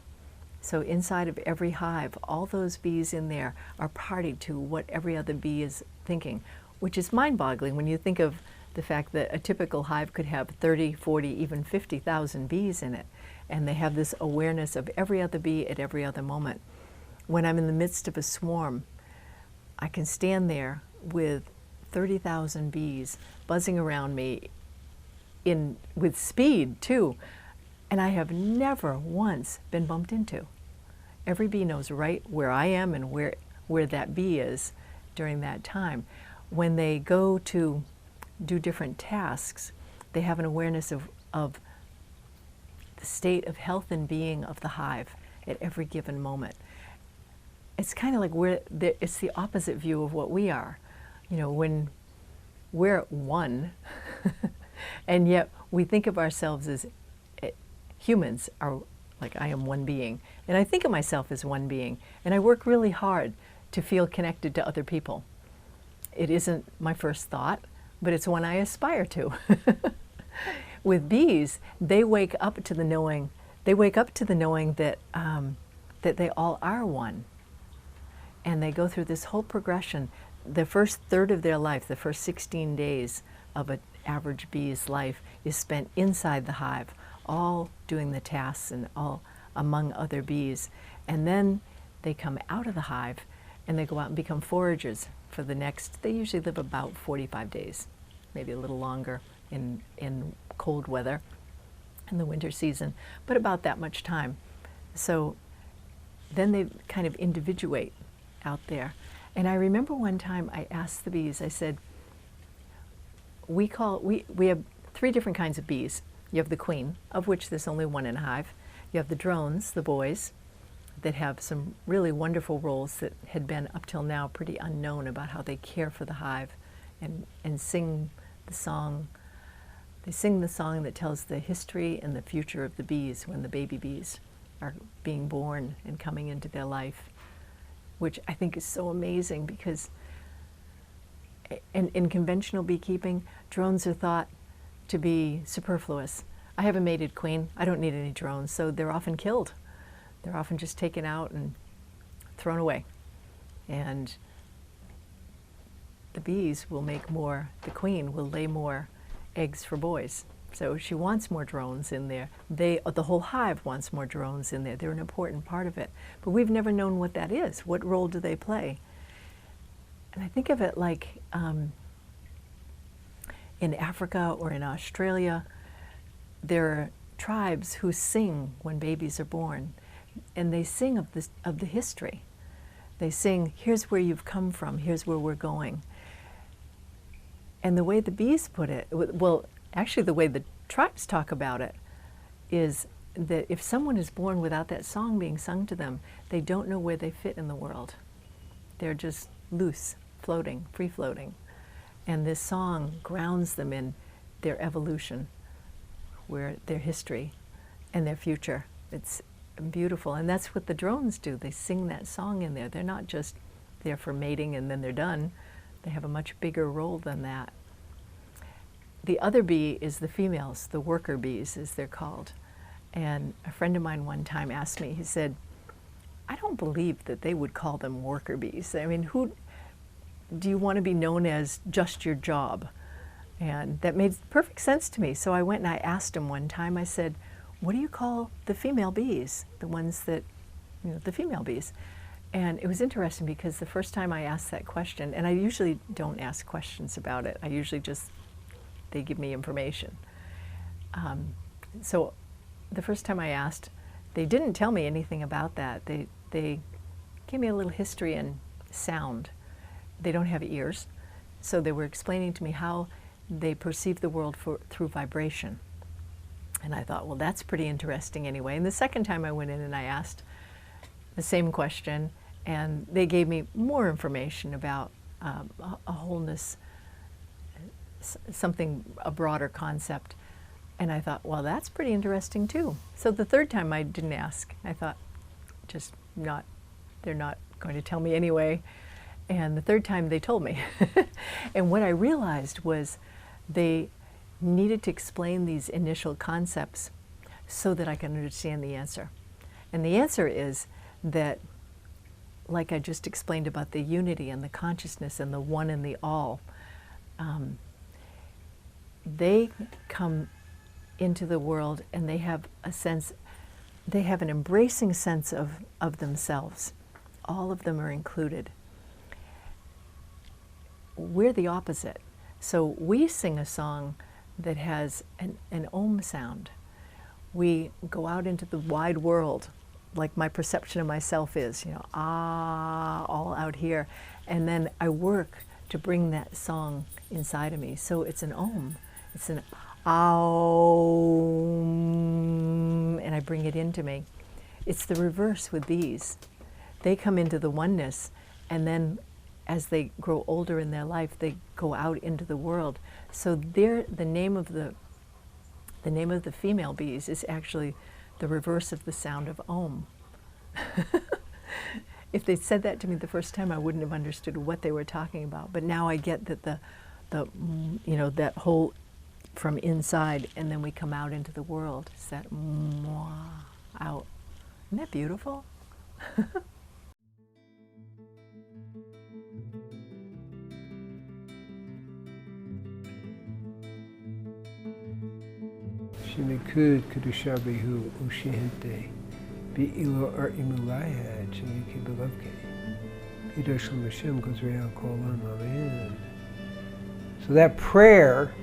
So inside of every hive, all those bees in there are party to what every other bee is thinking, which is mind-boggling when you think of the fact that a typical hive could have 30, 40, even 50,000 bees in it. And they have this awareness of every other bee at every other moment. When I'm in the midst of a swarm, I can stand there with 30,000 bees buzzing around me with speed too, and I have never once been bumped into. Every bee knows right where I am and where that bee is during that time. When they go to do different tasks, they have an awareness of the state of health and being of the hive at every given moment. It's kind of like it's the opposite view of what we are. You know, when we're one, and yet we think of ourselves as humans are like, I am one being. And I think of myself as one being. And I work really hard to feel connected to other people. It isn't my first thought, but it's one I aspire to. With bees, they wake up to the knowing that that they all are one. And they go through this whole progression. The first third of their life, the first 16 days of an average bee's life, is spent inside the hive, all doing the tasks and all among other bees. And then they come out of the hive and they go out and become foragers for the next, they usually live about 45 days, maybe a little longer in cold weather in the winter season, but about that much time. So then they kind of individuate out there. And I remember one time I asked the bees, I said, we have 3 different kinds of bees. You have the queen, of which there's only one in a hive. You have the drones, the boys, that have some really wonderful roles that had been up till now pretty unknown about how they care for the hive and sing the song. They sing the song that tells the history and the future of the bees when the baby bees are being born and coming into their life, which I think is so amazing because in conventional beekeeping, drones are thought to be superfluous. I have a mated queen. I don't need any drones, so they're often killed. They're often just taken out and thrown away. And the bees will make more, the queen will lay more eggs for boys. So she wants more drones in there. The whole hive wants more drones in there. They're an important part of it. But we've never known what that is. What role do they play? And I think of it like in Africa or in Australia, there are tribes who sing when babies are born. And they sing of the history. They sing, here's where you've come from, here's where we're going. And the way the bees put it, well, actually the way the tribes talk about it is that if someone is born without that song being sung to them, they don't know where they fit in the world. They're just loose, floating, free floating. And this song grounds them in their evolution, where their history and their future. It's beautiful. And that's what the drones do. They sing that song in there. They're not just there for mating and then they're done. They have a much bigger role than that. The other bee is the females, the worker bees as they're called. And a friend of mine one time asked me, he said, I don't believe that they would call them worker bees. I mean, who do you want to be known as just your job? And that made perfect sense to me. So I went and I asked him one time, I said, what do you call the female bees? The ones that, the female bees. And it was interesting because the first time I asked that question, and I usually don't ask questions about it. I usually just, they give me information. So the first time I asked, they didn't tell me anything about that. They gave me a little history in sound. They don't have ears. So they were explaining to me how they perceive the world through vibration. And I thought, well, that's pretty interesting anyway. And the second time I went in and I asked the same question, and they gave me more information about a wholeness, a broader concept. And I thought, well, that's pretty interesting too. So the third time I didn't ask. I thought, they're not going to tell me anyway. And the third time they told me. And what I realized was they needed to explain these initial concepts so that I can understand the answer. And the answer is that, like I just explained about the unity and the consciousness and the one and the all, they come into the world and they have a sense, they have an embracing sense of themselves. All of them are included. We're the opposite. So we sing a song that has an om sound. We go out into the wide world, like my perception of myself is, all out here. And then I work to bring that song inside of me. So it's an om, it's an aum, and I bring it into me. It's the reverse with bees. They come into the oneness, and then as they grow older in their life, they go out into the world. So the name of the female bees is actually the reverse of the sound of Om. If they said that to me the first time, I wouldn't have understood what they were talking about. But now I get that that whole from inside, and then we come out into the world. It's that mwah out. Isn't that beautiful? Shimikud Kudushabihu Ushihente Be Ilo Art Imulaya Chimiki Belovke Pidoshlam Hashem Gozreal Kolam Amen. So that prayer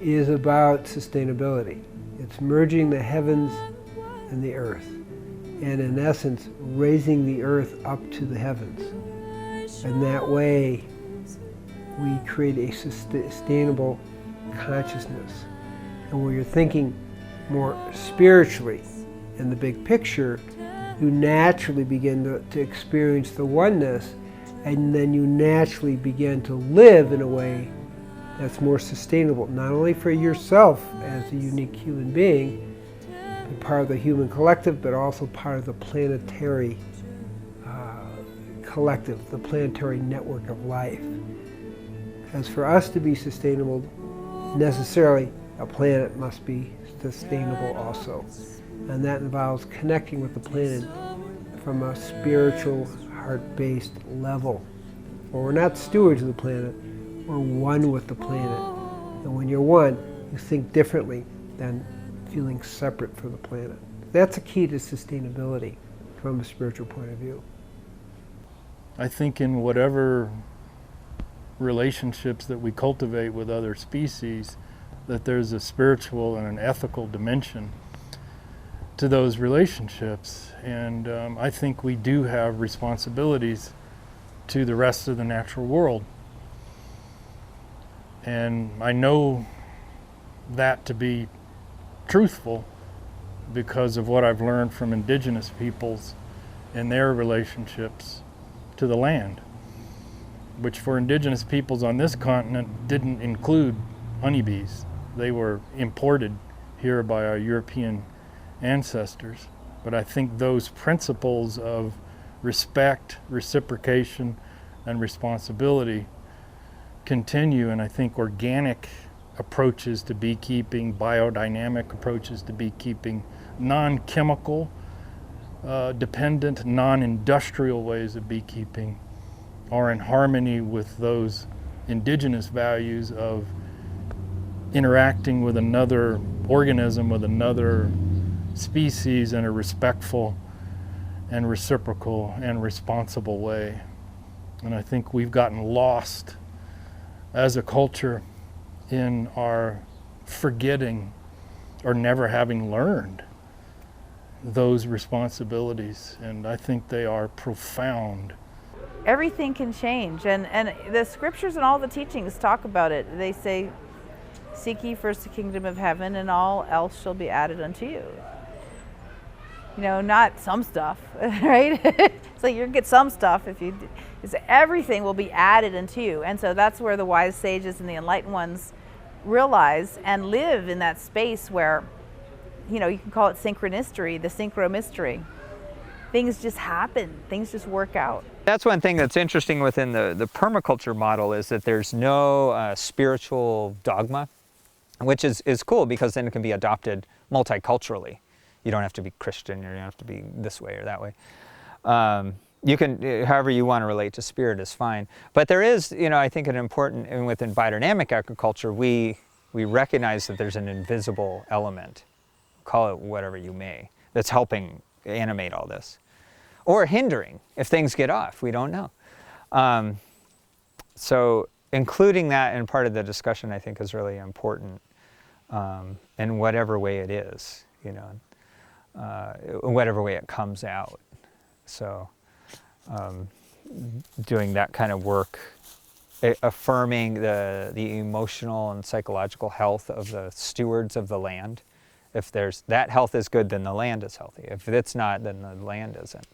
is about sustainability. It's merging the heavens and the earth, and in essence raising the earth up to the heavens. And that way we create a sustainable consciousness. And where you're thinking more spiritually in the big picture, you naturally begin to experience the oneness, and then you naturally begin to live in a way that's more sustainable, not only for yourself as a unique human being, part of the human collective, but also part of the planetary collective, the planetary network of life. As for us to be sustainable, necessarily a planet must be sustainable also. And that involves connecting with the planet from a spiritual, heart-based level. Well, we're not stewards of the planet, we're one with the planet. And when you're one, you think differently than feeling separate from the planet. That's a key to sustainability from a spiritual point of view. I think in whatever relationships that we cultivate with other species, that there's a spiritual and an ethical dimension to those relationships. And I think we do have responsibilities to the rest of the natural world. And I know that to be truthful because of what I've learned from indigenous peoples and their relationships to the land, which for indigenous peoples on this continent didn't include honeybees. They were imported here by our European ancestors. But I think those principles of respect, reciprocation, and responsibility continue, and I think organic approaches to beekeeping, biodynamic approaches to beekeeping, non-chemical dependent, non-industrial ways of beekeeping are in harmony with those indigenous values of interacting with another organism, with another species in a respectful and reciprocal and responsible way. And I think we've gotten lost as a culture in our forgetting or never having learned those responsibilities, and I think they are profound. Everything can change, and the scriptures and all the teachings talk about it. They say, seek ye first the kingdom of heaven, and all else shall be added unto you. You know, not some stuff, right? It's like you get some stuff if you, everything will be added unto you. And so that's where the wise sages and the enlightened ones realize and live in that space where, you know, you can call it synchronicity, the synchro-mystery. Things just happen, things just work out. That's one thing that's interesting within the permaculture model, is that there's no spiritual dogma, which is cool because then it can be adopted multiculturally. You don't have to be Christian, or you don't have to be this way or that way. You can, however you want to relate to spirit is fine. But there is, you know, I think an important, and within biodynamic agriculture, we recognize that there's an invisible element, call it whatever you may, that's helping animate all this. Or hindering if things get off, we don't know. So including that in part of the discussion I think is really important, in whatever way it is, you know, whatever way it comes out. So doing that kind of work, affirming the emotional and psychological health of the stewards of the land If there's that health is good, then the land is healthy. If it's not, then the land isn't.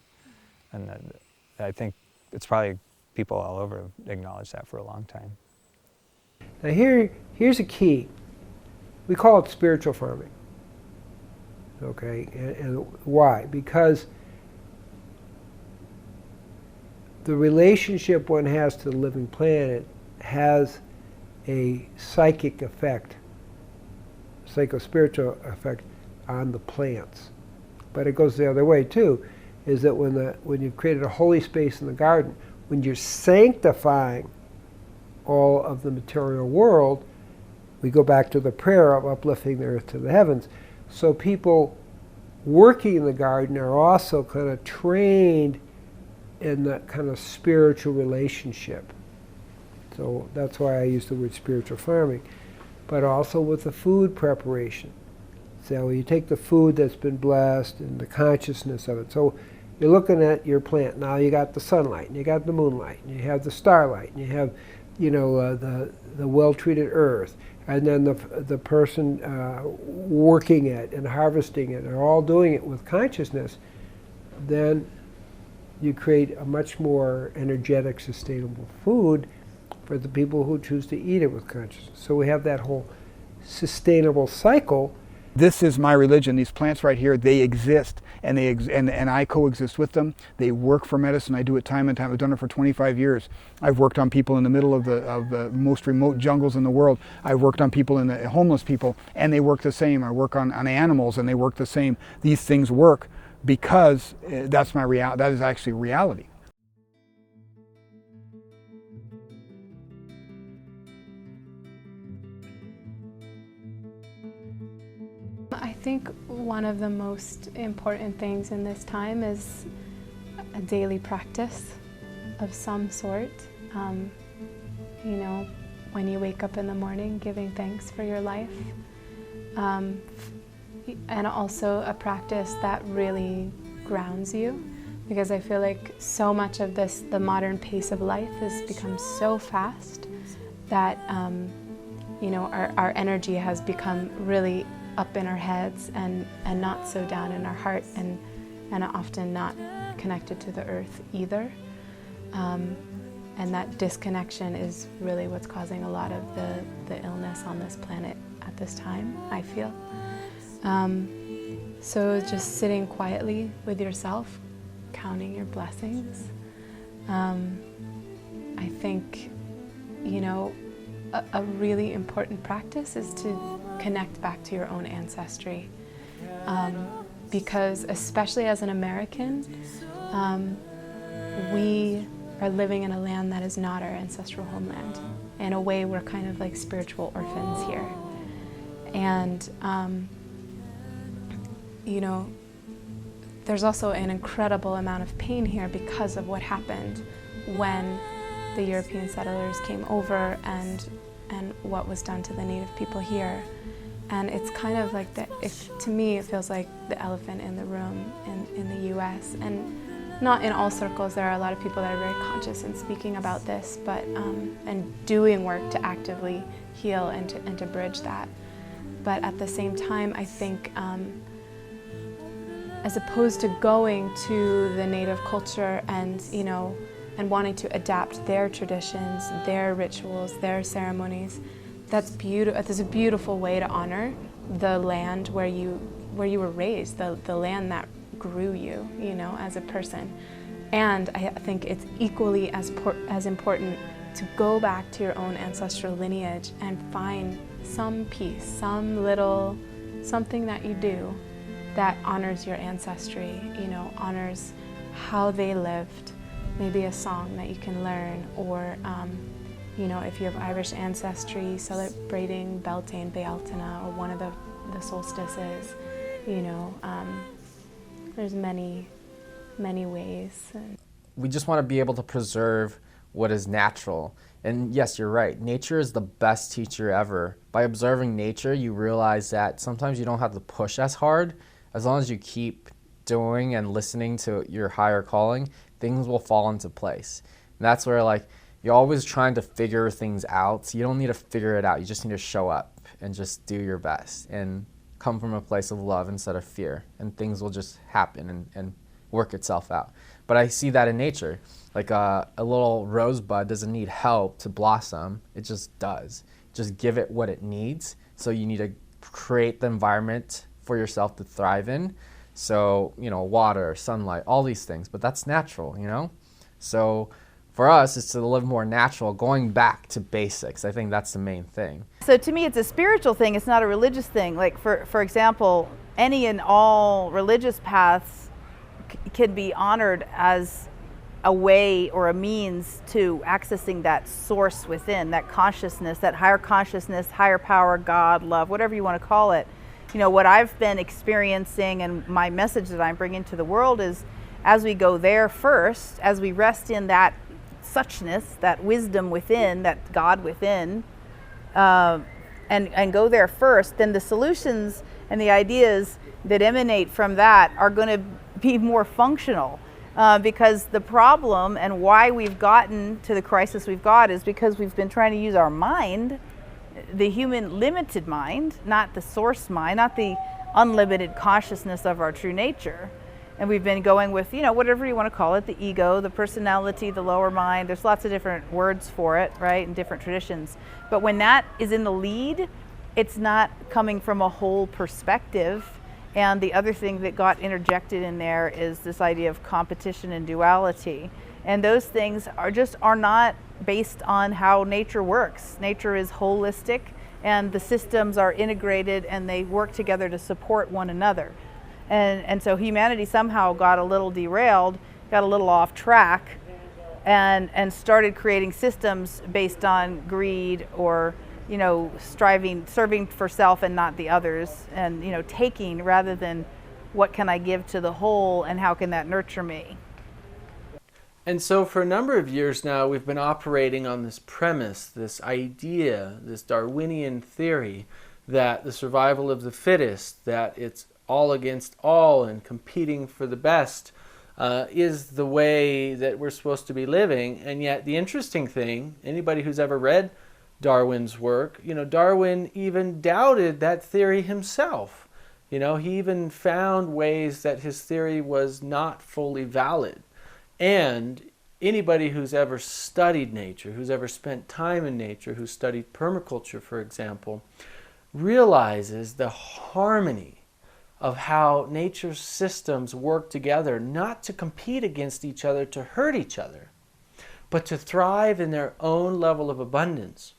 And I think it's probably people all over acknowledge that for a long time. Now here's a key. We call it spiritual farming. Okay, and why? Because the relationship one has to the living planet has a psychic effect, psycho-spiritual effect on the plants. But it goes the other way too, is that when you've created a holy space in the garden, when you're sanctifying all of the material world, we go back to the prayer of uplifting the earth to the heavens. So people working in the garden are also kind of trained in that kind of spiritual relationship. So that's why I use the word spiritual farming. But also with the food preparation. So you take the food that's been blessed and the consciousness of it. So you're looking at your plant. Now you got the sunlight, and you got the moonlight, and you have the starlight, and you have, the well-treated earth, and then the person working it and harvesting it, are all doing it with consciousness. Then you create a much more energetic, sustainable food for the people who choose to eat it with consciousness. So we have that whole sustainable cycle. This is my religion. These plants right here, they exist, and and I coexist with them. They work for medicine. I do it time and time. I've done it for 25 years. I've worked on people in the middle of the most remote jungles in the world. I've worked on people, homeless people, and they work the same. I work on animals, and they work the same. These things work because that's my reality. That is actually reality. I think one of the most important things in this time is a daily practice of some sort. When you wake up in the morning, giving thanks for your life. And also a practice that really grounds you, because I feel like so much of the modern pace of life has become so fast that our energy has become really up in our heads and not so down in our heart, and often not connected to the earth either. And that disconnection is really what's causing a lot of the illness on this planet at this time, I feel. So just sitting quietly with yourself, counting your blessings. I think, a really important practice is to connect back to your own ancestry. Because especially as an American, we are living in a land that is not our ancestral homeland. In a way, we're kind of like spiritual orphans here. And, there's also an incredible amount of pain here because of what happened when the European settlers came over and what was done to the native people here. And it's kind of like to me, it feels like the elephant in the room in the US. And not in all circles, there are a lot of people that are very conscious in speaking about this, but and doing work to actively heal and to bridge that. But at the same time, I think as opposed to going to the native culture and wanting to adapt their traditions, their rituals, their ceremonies, that's a beautiful way to honor the land where you were raised, the land that grew you, as a person. And I think it's equally as important to go back to your own ancestral lineage and find some piece, something that you do that honors your ancestry, honors how they lived. Maybe a song that you can learn, or if you have Irish ancestry, celebrating Beltane Bealtaine or one of the solstices. There's many ways. We just want to be able to preserve what is natural. And yes, you're right. Nature is the best teacher ever. By observing nature, you realize that sometimes you don't have to push as hard. As long as you keep doing and listening to your higher calling, things will fall into place. And that's where you're always trying to figure things out. So you don't need to figure it out. You just need to show up and just do your best. And come from a place of love instead of fear, and things will just happen and work itself out. But I see that in nature. Like a little rosebud doesn't need help to blossom, it just does. Just give it what it needs. So you need to create the environment for yourself to thrive in. So, water, sunlight, all these things, but that's natural, So for us, it's to live more natural, going back to basics. I think that's the main thing. So to me, it's a spiritual thing. It's not a religious thing. Like for example, any and all religious paths can be honored as a way or a means to accessing that source within, that consciousness, that higher consciousness, higher power, God, love, whatever you want to call it. What I've been experiencing and my message that I'm bringing to the world is, as we go there first, as we rest in that suchness, that wisdom within, that God within, and go there first, then the solutions and the ideas that emanate from that are going to be more functional. Because the problem and why we've gotten to the crisis we've got is because we've been trying to use our mind, the human limited mind, not the source mind, not the unlimited consciousness of our true nature. And we've been going with, whatever you want to call it, the ego, the personality, the lower mind. There's lots of different words for it, right, in different traditions. But when that is in the lead, it's not coming from a whole perspective. And the other thing that got interjected in there is this idea of competition and duality. And those things are not based on how nature works. Nature is holistic, and the systems are integrated, and they work together to support one another. And so humanity somehow got a little derailed, got a little off track, and started creating systems based on greed or serving for self and not the others, and taking rather than what can I give to the whole and how can that nurture me. And so for a number of years now, we've been operating on this premise, this idea, this Darwinian theory that the survival of the fittest, that it's all against all and competing for the best is the way that we're supposed to be living. And yet the interesting thing, anybody who's ever read Darwin's work, Darwin even doubted that theory himself. He even found ways that his theory was not fully valid. And anybody who's ever studied nature, who's ever spent time in nature, who's studied permaculture, for example, realizes the harmony of how nature's systems work together, not to compete against each other, to hurt each other, but to thrive in their own level of abundance.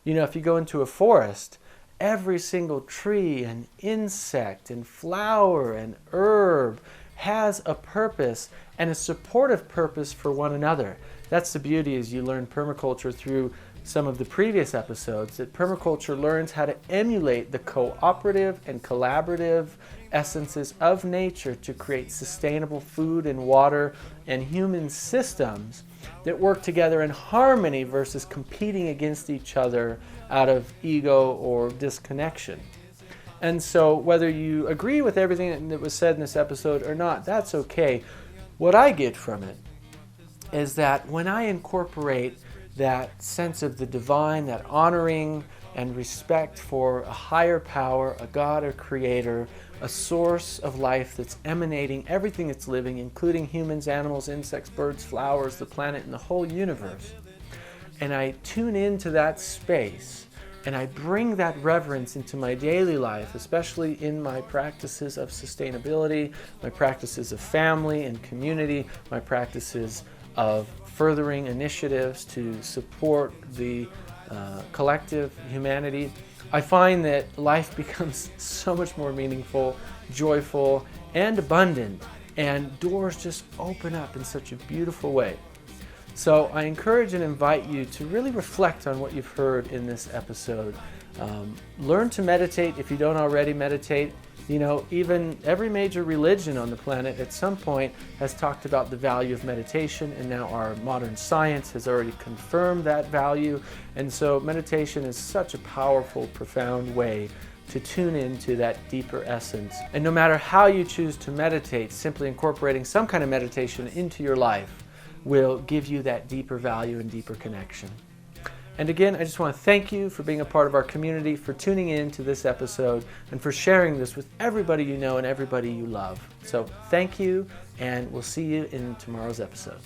If you go into a forest, every single tree and insect and flower and herb has a purpose and a supportive purpose for one another. That's the beauty as you learn permaculture through some of the previous episodes, that permaculture learns how to emulate the cooperative and collaborative essences of nature to create sustainable food and water and human systems that work together in harmony versus competing against each other out of ego or disconnection. And so whether you agree with everything that was said in this episode or not, that's okay. What I get from it is that when I incorporate that sense of the divine, that honoring and respect for a higher power, a God or creator, a source of life that's emanating everything that's living, including humans, animals, insects, birds, flowers, the planet, and the whole universe, and I tune into that space, and I bring that reverence into my daily life, especially in my practices of sustainability, my practices of family and community, my practices of furthering initiatives to support the collective humanity, I find that life becomes so much more meaningful, joyful, and abundant, and doors just open up in such a beautiful way. So I encourage and invite you to really reflect on what you've heard in this episode. Learn to meditate if you don't already meditate. Even every major religion on the planet at some point has talked about the value of meditation, and now our modern science has already confirmed that value. And so meditation is such a powerful, profound way to tune into that deeper essence. And no matter how you choose to meditate, simply incorporating some kind of meditation into your life will give you that deeper value and deeper connection. And again, I just want to thank you for being a part of our community, for tuning in to this episode, and for sharing this with everybody you know and everybody you love. So thank you, and we'll see you in tomorrow's episode.